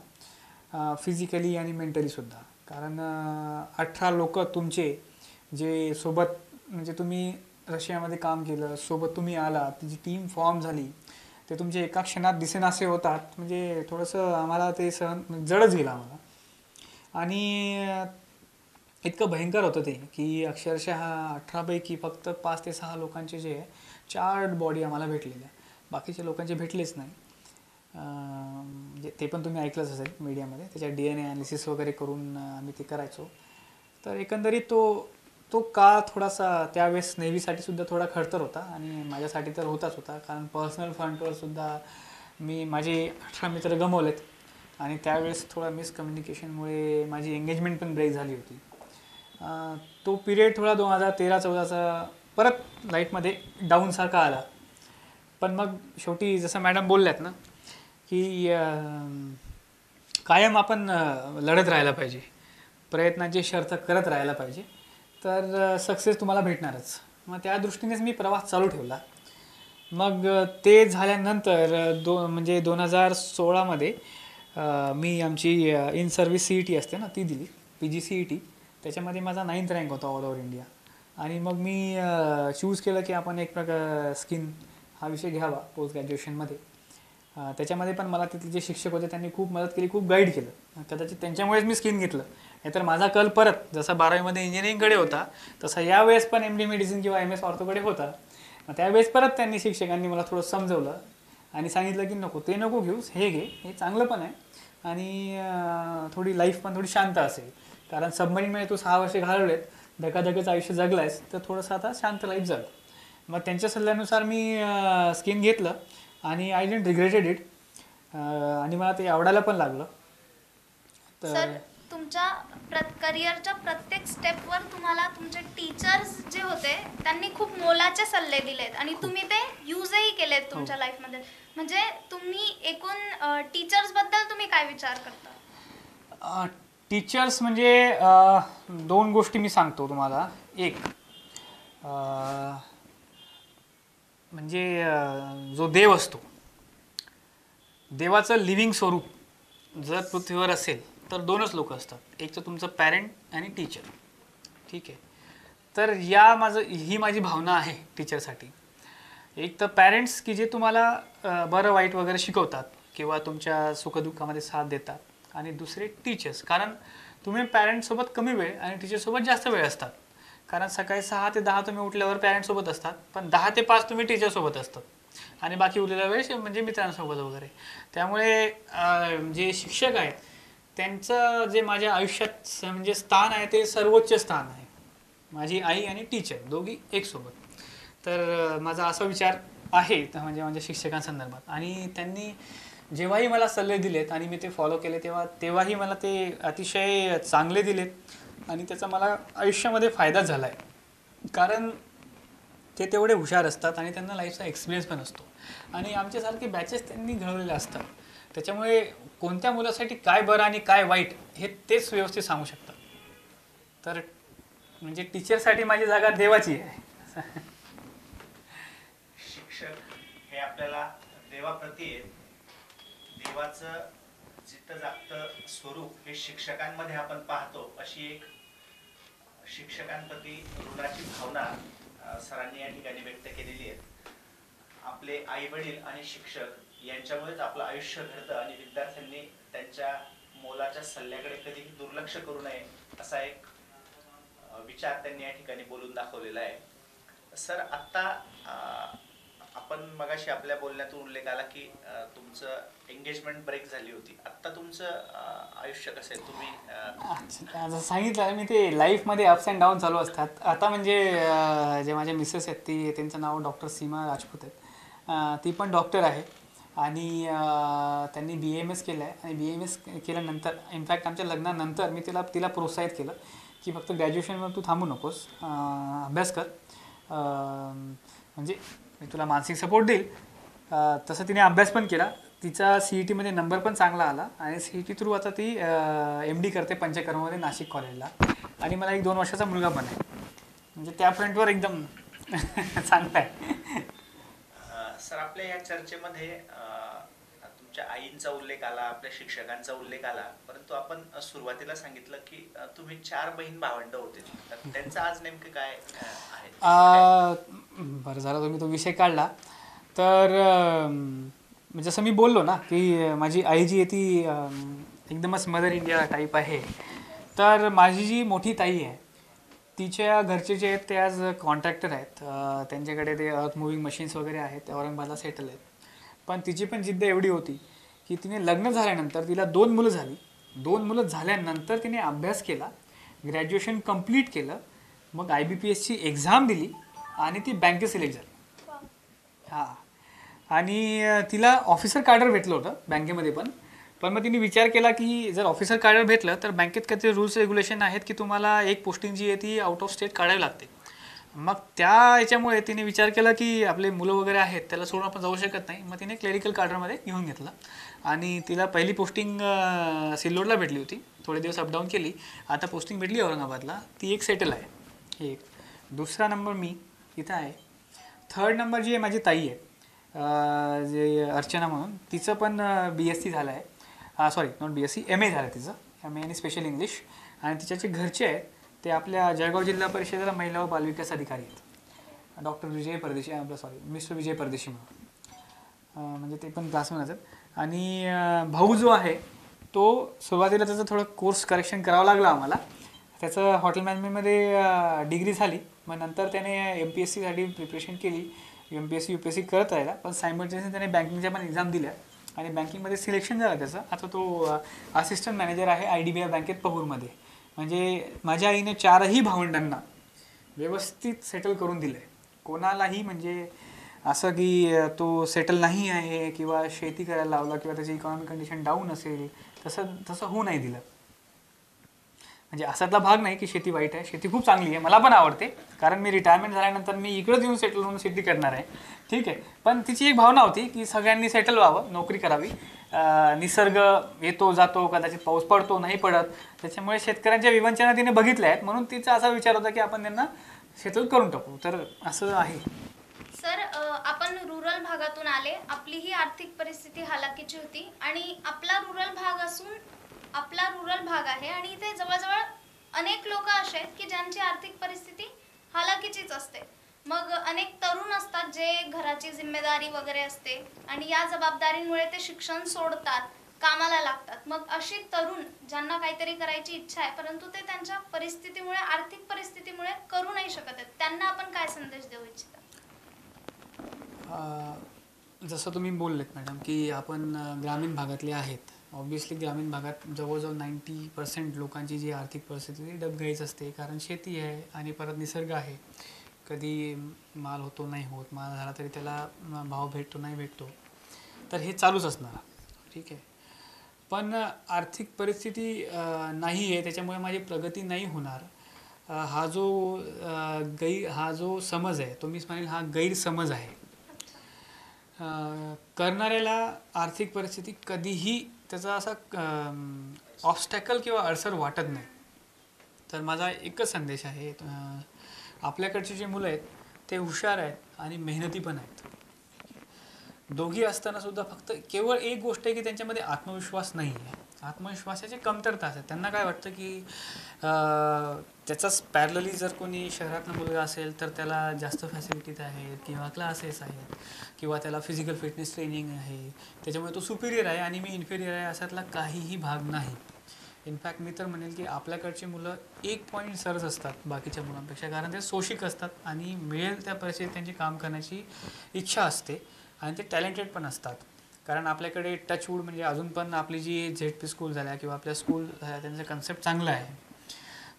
फिजिकली आणि मेंटलीसुद्धा. कारण 18 लोक तुमचे जे सोबत, म्हणजे तुम्ही रशियामध्ये काम केलं, सोबत तुम्ही आला, तिची टीम फॉर्म झाली, ते तुमचे एका क्षणात दिसेनासे होतात. म्हणजे थोडंसं आम्हाला ते सहन जडच गेलं आम्हाला. आणि इतकं भयंकर होतं ते की अक्षरशः 18पैकी फक्त 5 ते 6 लोकांचे जे चार्ड बॉडी आम्हाला भेटलेल्या, बाकीच्या लोकांचे भेटलेच नाही. म्हणजे ते पण तुम्ही ऐकलंच असेल मीडियामध्ये, त्याच्या DNA ॲनालिसिस वगैरे करून आम्ही ते करायचो. तर एकंदरीत तो काळ थोडासा त्यावेळेस नेव्हीसाठी सुद्धा थोडा खडतर होता आणि माझ्यासाठी तर होताच होता. कारण पर्सनल फ्रंटवर सुद्धा मी माझे 18 मित्र गमावलेत आणि त्यावेळेस थोडा मिसकम्युनिकेशनमुळे माझी एंगेजमेंट पण ब्रेक झाली होती. तो पिरियड थोडा 2013-14चा परत लाईफमध्ये डाऊनसारखा आला. पण मग शेवटी जसं मॅडम बोलल्यात ना की कायम आपण लढत राहायला पाहिजे, प्रयत्नांची शर्थ करत राहायला पाहिजे, तर सक्सेस तुम्हाला भेटणारच. मग त्या दृष्टीनेच मी प्रवास चालू ठेवला. मग ते झाल्यानंतर म्हणजे 2016मध्ये मी आमची इन सर्व्हिस CET असते ना, ती दिली, PGCET. त्याच्यामध्ये माझा 9th रँक होता ऑल ओव्हर इंडिया. आणि मग मी चूज केलं की आपण एक प्रकार स्किन हा विषय घ्यावा पोस्ट ग्रॅज्युएशनमध्ये. त्याच्यामध्ये पण मला तिथले जे शिक्षक होते त्यांनी खूप मदत केली, खूप गाईड केलं. कदाचित त्यांच्यामुळेच मी स्किन घेतलं. नाहीतर माझा कल परत जसा 12वीमध्ये इंजिनिअरिंगकडे होता, तसा यावेळेस पण MD मेडिसिन किंवा MS ऑर्थोकडे होता. मग त्यावेळेस परत त्यांनी शिक्षकांनी मला थोडं समजवलं आणि सांगितलं की नको, ते नको घेऊस, हे घे, हे चांगलं पण आहे आणि थोडी लाईफ पण थोडी शांत असेल. कारण सबमरीनमध्ये तू 6 वर्षे घालवलेत, धकाधकीचं आयुष्य जगलायस, तर थोडंसं आता शांत लाईफ जग. मग त्यांच्या सल्ल्यानुसार मी स्किन घेतलं आणि आय डिडंट रिग्रेटेड इट. आणि मला ते आवडायला पण लागलं. सर, तुमच्या करिअरच्या प्रत्येक स्टेपवर तुम्हाला तुमचे टीचर्स जे होते त्यांनी खूप मोलाचे सल्ले दिलेत आणि तुम्ही ते यूजही केलेत तुमच्या लाईफमध्ये. म्हणजे तुम्ही एकूण टीचर्सबद्दल तुम्ही काय विचार करता? टीचर्स म्हणजे 2 गोष्टी मी सांगतो तुम्हाला. एक म्हणजे जो देव असतो, देवाचं लिव्हिंग स्वरूप जर पृथ्वीवर असेल तर 2च लोक असतात, एक तर तुमचं पॅरेंट आणि टीचर. ठीक आहे. तर ही माझी भावना आहे टीचरसाठी. एक तर पॅरेंट्स की जे तुम्हाला बरं वाईट वगैरे शिकवतात किंवा तुमच्या सुखदुःखामध्ये साथ देतात, आणि दुसरे टीचर्स. कारण तुम्ही पॅरेंट्ससोबत कमी वेळ आणि टीचरसोबत जास्त वेळ असतात. कारण सकाळी 6 ते 10 तुम्ही उठल्यावर पॅरेंट्ससोबत असतात, पण 10 ते 5 तुम्ही टीचरसोबत असतात आणि बाकी उरलेला वेळ म्हणजे मित्रांसोबत वगैरे. त्यामुळे जे शिक्षक आहेत त्यांचं जे माझ्या आयुष्यात म्हणजे स्थान आहे ते सर्वोच्च स्थान आहे. माझी आई आणि टीचर दोघी एकसोबत. तर माझा असा विचार आहे म्हणजे माझ्या शिक्षकांसंदर्भात. आणि त्यांनी जेव्हाही मला सल्ले दिलेत आणि मी ते फॉलो केले तेव्हाही मला ते अतिशय चांगले दिलेत आणि त्याचा मला आयुष्यामध्ये फायदा झाला आहे. कारण ते तेवढे हुशार असतात आणि त्यांना लाईफचा एक्सपिरियन्स पण असतो आणि आमच्यासारखे बॅचेस त्यांनी घडवलेले असतात. त्याच्यामुळे कोणत्या मुलासाठी काय बरं आणि काय वाईट हे तेच व्यवस्थित सांगू शकतात. तर म्हणजे टीचरसाठी माझी जागा देवाची आहे. शिक्षक हे आपल्याला देवाप्रती आहेत. देवाचं जिथं जागतं स्वरूप हे शिक्षकांमध्ये आपण पाहतो. अशी एक शिक्षकांप्रती ऋणाची भावना सरांनी या ठिकाणी व्यक्त केलेली आहे. आपले आई वडील आणि शिक्षक यांच्यामुळेच आपलं आयुष्य घडतं आणि विद्यार्थ्यांनी त्यांच्या मोलाच्या सल्ल्याकडे कधीही दुर्लक्ष करू नये असा एक विचार त्यांनी या ठिकाणी बोलून दाखवलेला आहे. सर, आता आपण मगाशी आपल्या बोलण्यातून उल्लेख आला की तुमचं एंगेजमेंट ब्रेक झाली होती. आता तुमचं आयुष्य कसं आहे? तुम्ही अच्छा, जसं सांगितलं मी ते लाईफमध्ये अप्स अँड डाऊन चालू असतात. आता म्हणजे जे माझे मिसेस आहेत त्यांचं नाव डॉक्टर सीमा राजपूत आहेत. ती पण डॉक्टर आहे आणि त्यांनी BAMS केलं आहे आणि BAMS केल्यानंतर इनफॅक्ट आमच्या लग्नानंतर मी तिला प्रोत्साहित केलं की फक्त ग्रॅज्युएशनवर तू थांबू नकोस, अभ्यास कर, म्हणजे मी तुला मानसिक सपोर्ट देईल. तसं तिने अभ्यास पण केला. तिचा CETमध्ये नंबर पण चांगला आला आणि CET थ्रू आता ती MD करते पंचकर्ममध्ये नाशिक कॉलेजला आणि मला 1-2 वर्षाचा मुलगा पण आहे. म्हणजे त्या फ्रंटवर एकदम चांगलं आहे. सर, आपल्या या चर्चेमध्ये तुमच्या आईंचा उल्लेख आला, आपल्या शिक्षकांचा उल्लेख आला, परंतु आपण सुरुवातीला सांगितलं की तुम्ही 4 बहीण भावंड होते. तर त्यांचं आज नेमकं काय आहे? बरं झालं तुम्ही तो विषय काढला. तर जसं मी बोललो ना की माझी आई जी आहे ती एकदमच मदर इंडिया टाईप आहे. तर माझी जी मोठी ताई आहे तिच्या घरचे जे आहेत ते आज कॉन्ट्रॅक्टर आहेत. त्यांच्याकडे ते अर्थ मुव्हिंग मशीन्स वगैरे आहेत, ते औरंगाबादला सेटल आहेत. पण तिची पण जिद्द एवढी होती की तिने लग्न झाल्यानंतर तिला 2 मुलं झाली. 2 मुलं झाल्यानंतर तिने अभ्यास केला, ग्रॅज्युएशन कंप्लीट केलं, मग IBPSची एक्झाम दिली आणि ती बँकेत सिलेक्ट झाली. हां, आणि तिला ऑफिसर कार्डर भेटलं होतं बँकेमध्ये पण मग तिने विचार केला की जर ऑफिसर कार्डर भेटलं तर बँकेत काहीतरी रूल्स रेग्युलेशन आहेत की तुम्हाला एक पोस्टिंग जी आहे ती आउट ऑफ स्टेट काढावी लागते. मग त्या याच्यामुळे तिने विचार केला की आपले मुलं वगैरे आहेत त्याला सोडून आपण जाऊ शकत नाही. मग तिने क्लेरिकल कार्डरमध्ये घेऊन घेतलं आणि तिला पहिली पोस्टिंग सिल्लोडला भेटली होती. थोडे दिवस अपडाऊन केली, आता पोस्टिंग भेटली औरंगाबादला. ती एक सेटल आहे. एक दुसरा नंबर मी इथं आहे. 3rd नंबर जी आहे माझी ताई आहे, जे अर्चना म्हणून, तिचं पण BSc झालं आहे. सॉरी, नॉट BSc, MA झालं तिचं, MA आणि स्पेशल इंग्लिश. आणि तिच्या जे घरचे आहेत ते आपल्या जळगाव जिल्हा परिषदेला महिला व बालविकास अधिकारी आहेत, डॉक्टर विजय परदेशी, मिस्टर विजय परदेशी म्हणून, म्हणजे ते पण क्लासमॅन आहेत. आणि भाऊ जो आहे तो सुरुवातीला त्याचं थोडं कोर्स करेक्शन करावं लागलं आम्हाला. त्याचं हॉटेल मॅनेजमेंटमध्ये डिग्री झाली, मग नंतर त्याने MPSCसाठी प्रिपरेशन केली, MPSC UPSC करत राहिला. पण सायमल्टेनियसली त्याने बँकिंगच्या पण एक्झाम दिल्या आणि बँकिंगमध्ये सिलेक्शन झालं त्याचं. आता तो असिस्टंट मॅनेजर आहे IDBI बँकेत पहूरमध्ये. म्हणजे माझ्या आईने 4ही भावंडांना व्यवस्थित सेटल करून दिलं आहे. कोणालाही म्हणजे असं की तो सेटल नाही आहे किंवा शेती करायला लावला किंवा त्याची इकॉनॉमिक कंडिशन डाऊन असेल तसं होऊ नाही दिलं. म्हणजे असातला भाग नाही की शेती वाईट आहे, शेती खूप चांगली आहे, मला पण आवडते. कारण मी रिटायरमेंट झाल्यानंतर मी इकडंच येऊन सेटल होऊन शेती करणार आहे, ठीक आहे. पण तिची एक भावना होती की सगळ्यांनी सेटल व्हावं, नोकरी करावी. निसर्ग येतो जातो, कदाचित पाऊस पडतो नाही पडत, त्याच्यामुळे शेतकऱ्यांच्या विवंचना तिने बघितल्या आहेत. म्हणून तिचा असा विचार होता की आपण त्यांना सेटल करून टाकू. तर असं आहे. सर, आपण रुरल भागातून आले, आपली ही आर्थिक परिस्थिती हालाकीची होती आणि आपला रुरल भाग आहे आणि इथे जवळजवळ अनेक लोक असे आहेत की ज्यांची आर्थिक परिस्थिती हालाकीचीच असते. मग अनेक तरुण असतात जे घराची जिम्मेदारी वगैरे असते आणि या जबाबदारीमुळे ते शिक्षण सोडतात, कामाला लागतात. मग अशी तरुण ज्यांना काहीतरी करायची इच्छा आहे परंतु ते त्यांच्या परिस्थितीमुळे, आर्थिक परिस्थितीमुळे करू नाही शकत आहेत, त्यांना आपण काय संदेश देऊ इच्छिता? जसं तुम्ही बोललेत मॅडम की आपण ग्रामीण भागातले आहेत. ऑब्व्हियसली ग्रामीण भागात जवळजवळ 90% लोकांची जी आर्थिक परिस्थिती डबघाईच असते. कारण शेती आहे आणि परत निसर्ग आहे. कधी माल होतो नाही होत, माल झाला तरी त्याला भाव भेटतो नाही भेटतो, तर हे चालूच असणार, ठीक आहे. पण आर्थिक परिस्थिती नाही आहे त्याच्यामुळे माझी प्रगती नाही होणार, हा जो समज आहे तो मीच म्हणेल हा गैरसमज आहे. करणाऱ्याला आर्थिक परिस्थिती कधीही त्याचा असा ऑब्स्टॅकल किंवा अडसर वाटत नाही. तर माझा एकच संदेश आहे, आपल्याकडचे जे मुलं आहेत ते हुशार आहेत आणि मेहनती पण आहेत. दोघी असताना सुद्धा फक्त केवळ एक गोष्ट आहे की त्यांच्यामध्ये आत्मविश्वास नाही आहे, आत्मविश्वासाची कमतरता असते. त्यांना काय वाटतं की त्याचाच पॅरलली जर कोणी शहरातला मुलगा असेल तर त्याला जास्त फॅसिलिटीज आहेत किंवा क्लासेस आहेत किंवा त्याला फिजिकल फिटनेस ट्रेनिंग आहे, त्याच्यामुळे तो सुपिरियर आहे आणि मी इन्फेरियर आहे, असातला काहीही भाग नाही. इनफॅक्ट मी तर म्हणेल की आपल्याकडची मुलं 1 पॉईंट सरस असतात बाकीच्या मुलांपेक्षा, कारण ते सोशिक असतात आणि मिळेल त्या परिस्थितीत त्यांची काम करण्याची इच्छा असते आणि ते टॅलेंटेड पण असतात. कारण आपल्याकडे टचवूड म्हणजे अजून पण आपली जी ZP स्कूल झाल्या किंवा आपल्या स्कूल झाल्या त्यांचं कन्सेप्ट चांगलं आहे.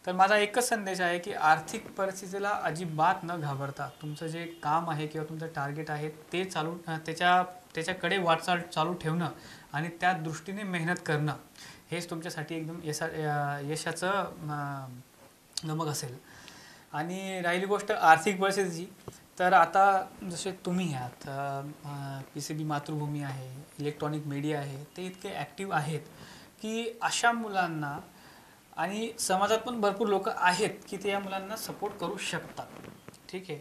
तर माझा एकच संदेश आहे की आर्थिक परिस्थितीला अजिबात न घाबरता तुमचं जे काम आहे किंवा तुमचं टार्गेट आहे ते त्याच्याकडे वाटचाल चालू ठेवणं आणि त्या दृष्टीने मेहनत करणं हेच तुमच्यासाठी एकदम यशाचं नमक असेल. आणि राहिली गोष्ट आर्थिक परिस्थितीची, तर आता जसे तुम्ही आहात, PCB मातृभूमी आहे, इलेक्ट्रॉनिक मीडिया आहे, ते इतके ॲक्टिव्ह आहेत की अशा मुलांना आणि समाजात पण भरपूर लोक आहेत की ते या मुलांना सपोर्ट करू शकतात. ठीक आहे,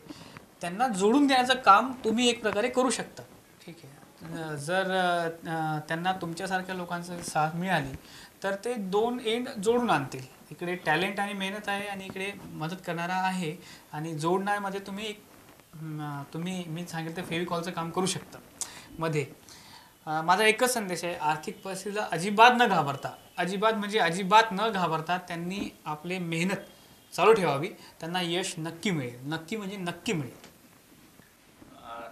त्यांना जोडून देण्याचं काम तुम्ही एक प्रकारे करू शकता. ठीक आहे, जर त्यांना तुमच्यासारख्या लोकांची साथ मिळाली तर ते 2 एंड जोडून आणतील. इकडे टॅलेंट आणि मेहनत आहे आणि इकडे मदत करणारा आहे आणि जोडण्यामध्ये तुम्ही मी सांगितलं फेविकॉलचं काम करू शकता मध्ये. माझा एकच संदेश आहे, आर्थिक परिस्थितीला अजिबात न घाबरता, अजिबात न घाबरता त्यांनी आपली मेहनत चालू ठेवावी. त्यांना यश नक्की मिळेल, नक्की म्हणजे नक्की मिळेल.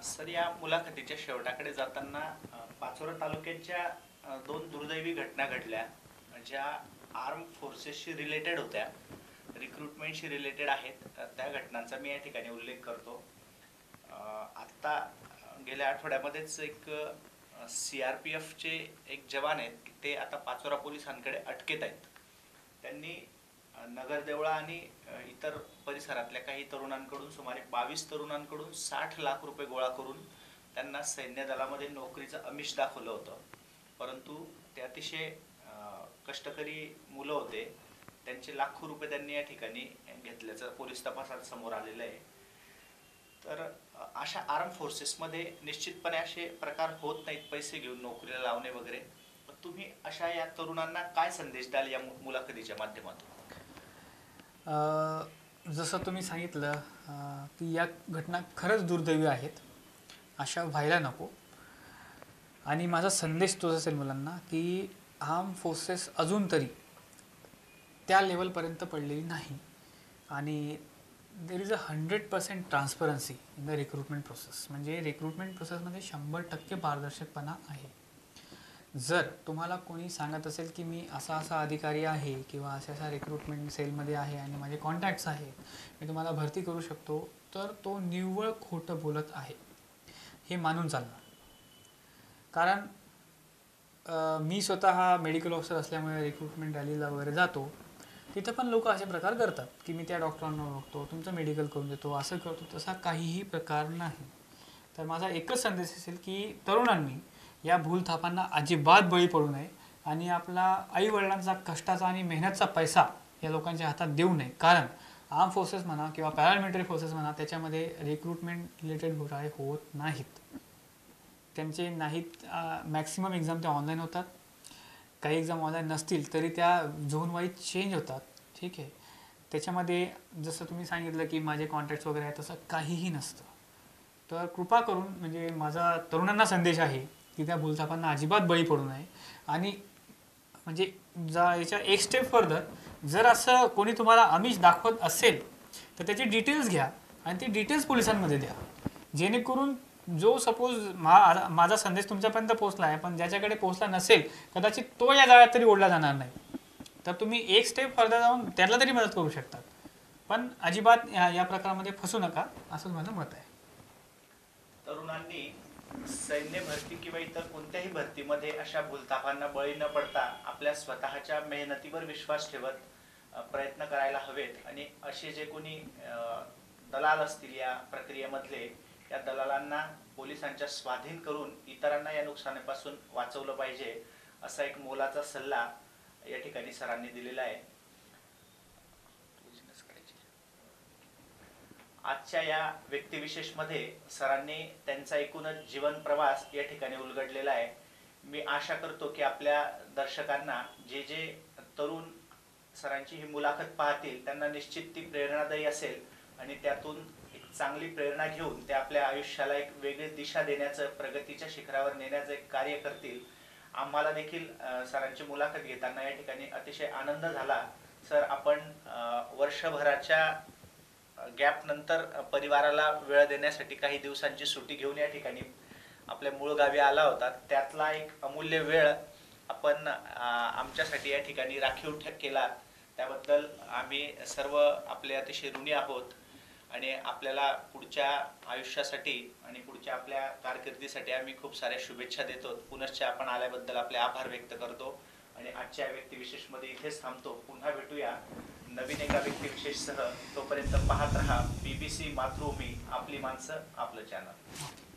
सर, या मुलाखतीच्या शेवटाकडे जाताना पाचोरा तालुक्याच्या 2 दुर्दैवी घटना घडल्या ज्या आर्म फोर्सेसशी रिलेटेड होत्या, रिक्रुटमेंटशी रिलेटेड आहेत. त्या घटनांचा मी या ठिकाणी उल्लेख करतो. आत्ता गेल्या आठवड्यामध्येच एक CRPFचे एक जवान आहेत, ते आता पाचोरा पोलिसांकडे अटकेत आहेत. त्यांनी नगरदेवळा आणि इतर परिसरातल्या काही तरुणांकडून, सुमारे 22 तरुणांकडून 60 लाख रुपये गोळा करून त्यांना सैन्य दलामध्ये नोकरीचं आमिष दाखवलं होतं. परंतु ते अतिशय कष्टकरी मुलं होते. त्यांचे लाखो रुपये त्यांनी या ठिकाणी घेतल्याचं पोलीस तपासात समोर आलेलं आहे. तर अशा आर्म फोर्सेसमध्ये निश्चितपणे असे प्रकार होत नाहीत, पैसे घेऊन नोकरीला लावणे वगैरे. तुम्ही अशा या तरुणांना काय संदेश द्याल या मुलाखतीच्या माध्यमातून? जसं तुम्ही सांगितलं की या घटना खरंच दुर्दैवी आहेत, अशा व्हायला नको. आणि माझा संदेश तोच असेल मुलांना की आर्म फोर्सेस अजून तरी त्या लेवलपर्यंत पडलेली नाही आणि there is 100% transparency in the recruitment process. म्हणजे रिक्रुटमेंट प्रोसेसमध्ये 100% पारदर्शकपणा आहे. जर तुम्हाला कोणी सांगत असेल की मी असा अधिकारी आहे किंवा अशा रिक्रुटमेंट सेलमध्ये आहे आणि माझे कॉन्टॅक्ट्स आहेत, मी तुम्हाला भरती करू शकतो, तर तो निव्वळ खोटं बोलत आहे हे मानून चालणार. कारण मी स्वतः मेडिकल ऑफिसर असल्यामुळे रिक्रुटमेंट रॅलीला वगैरे जातो, तिथं पण लोक असे प्रकार करतात की मी त्या डॉक्टरांना बघतो, तुमचं मेडिकल करून देतो, असं करतो. तसा काहीही प्रकार नाही. तर माझा एकच संदेश असेल की तरुणांनी या भूलथापांना अजिबात बळी पडू नये आणि आपला आईवडिलांचा कष्टाचा आणि मेहनतचा पैसा या लोकांच्या हातात देऊ नये. कारण आर्म फोर्सेस म्हणा किंवा पॅरामिलिटरी फोर्सेस म्हणा, त्याच्यामध्ये रिक्रुटमेंट रिलेटेड घोटाळे होत नाहीत. त्यांचे नाहीत. मॅक्सिमम एक्झाम त्या ऑनलाईन होतात. काही एक्झाम ऑनलाईन नसतील तरी त्या झोन वाईज चेंज होतात. ठीक आहे, त्याच्यामध्ये जसं तुम्ही सांगितलं की माझे कॉन्टॅक्ट्स वगैरे आहेत, तसं काहीही नसतं. तर कृपा करून म्हणजे माझा तरुणांना संदेश आहे की त्या भूलथापांना अजिबात बळी पडू नये. आणि म्हणजे याच्या एक स्टेप फर्दर, जर असं कोणी तुम्हाला आमिष दाखवत असेल तर त्याची डिटेल्स घ्या आणि ती डिटेल्स पोलिसांमध्ये द्या, जेणेकरून जो सपोज माझा संदेश तुमच्यापर्यंत पोहोचला आहे पण ज्याच्याकडे पोहोचला नसेल, कदाचित तो या जाळ्यात तरी ओढला जाणार नाही. तर तुम्ही एक स्टेप फर्दर जाऊन त्याला तरी मदत करू शकतात. पण अजिबात या प्रकारामध्ये फसू नका, असंच माझं मत आहे. तरुणांनी सैन्य भरती किंवा इतर कोणत्याही भरतीमध्ये अशा भूलथापांना बळी न पडता आपल्या स्वतःच्या मेहनतीवर विश्वास ठेवत प्रयत्न करायला हवेत. आणि असे जे कोणी दलाल असतील या प्रक्रियेमधले, या दलालांना पोलिसांच्या स्वाधीन करून इतरांना या नुकसानीपासून वाचवलं पाहिजे, असा एक मोलाचा सल्ला या ठिकाणी सरांनी दिलेला आहे. आजच्या या व्यक्तिविशेषमध्ये सरांनी त्यांचा एकूणच जीवन प्रवास या ठिकाणी उलगडलेला आहे. मी आशा करतो की आपल्या दर्शकांना जे जे तरुण सरांची ही मुलाखत पाहतील त्यांना निश्चित ती प्रेरणादायी असेल आणि त्यातून एक चांगली प्रेरणा घेऊन ते आपल्या आयुष्याला एक वेगळी दिशा देण्याचं, प्रगतीच्या शिखरावर नेण्याचं एक कार्य करतील, आम्हाला देखील सरांची मुलाखत घेताना या ठिकाणी अतिशय आनंद झाला. सर, आपण वर्षभराच्या गॅप नंतर परिवाराला वेळ देण्यासाठी काही दिवसांची सुट्टी घेऊन या ठिकाणी आपल्या मूळ गावी आला होता. त्यातला एक अमूल्य वेळ आपण आमच्यासाठी या ठिकाणी राखीव केला. त्याबद्दल आम्ही सर्व आपले अतिशय ऋणी आहोत आणि आपल्याला पुढच्या आयुष्यासाठी आणि पुढच्या आपल्या कारकिर्दीसाठी आम्ही खूप साऱ्या शुभेच्छा देतो. पुनश्च आपण आल्याबद्दल आपले आभार व्यक्त करतो आणि आजच्या व्यक्तिविशेषमध्ये इथेच थांबतो. पुन्हा भेटूया नवीन एका व्यक्तिविशेषसह. तोपर्यंत पाहत रहा BBC मातृभूमी, आपली माणसं, आपलं चॅनल.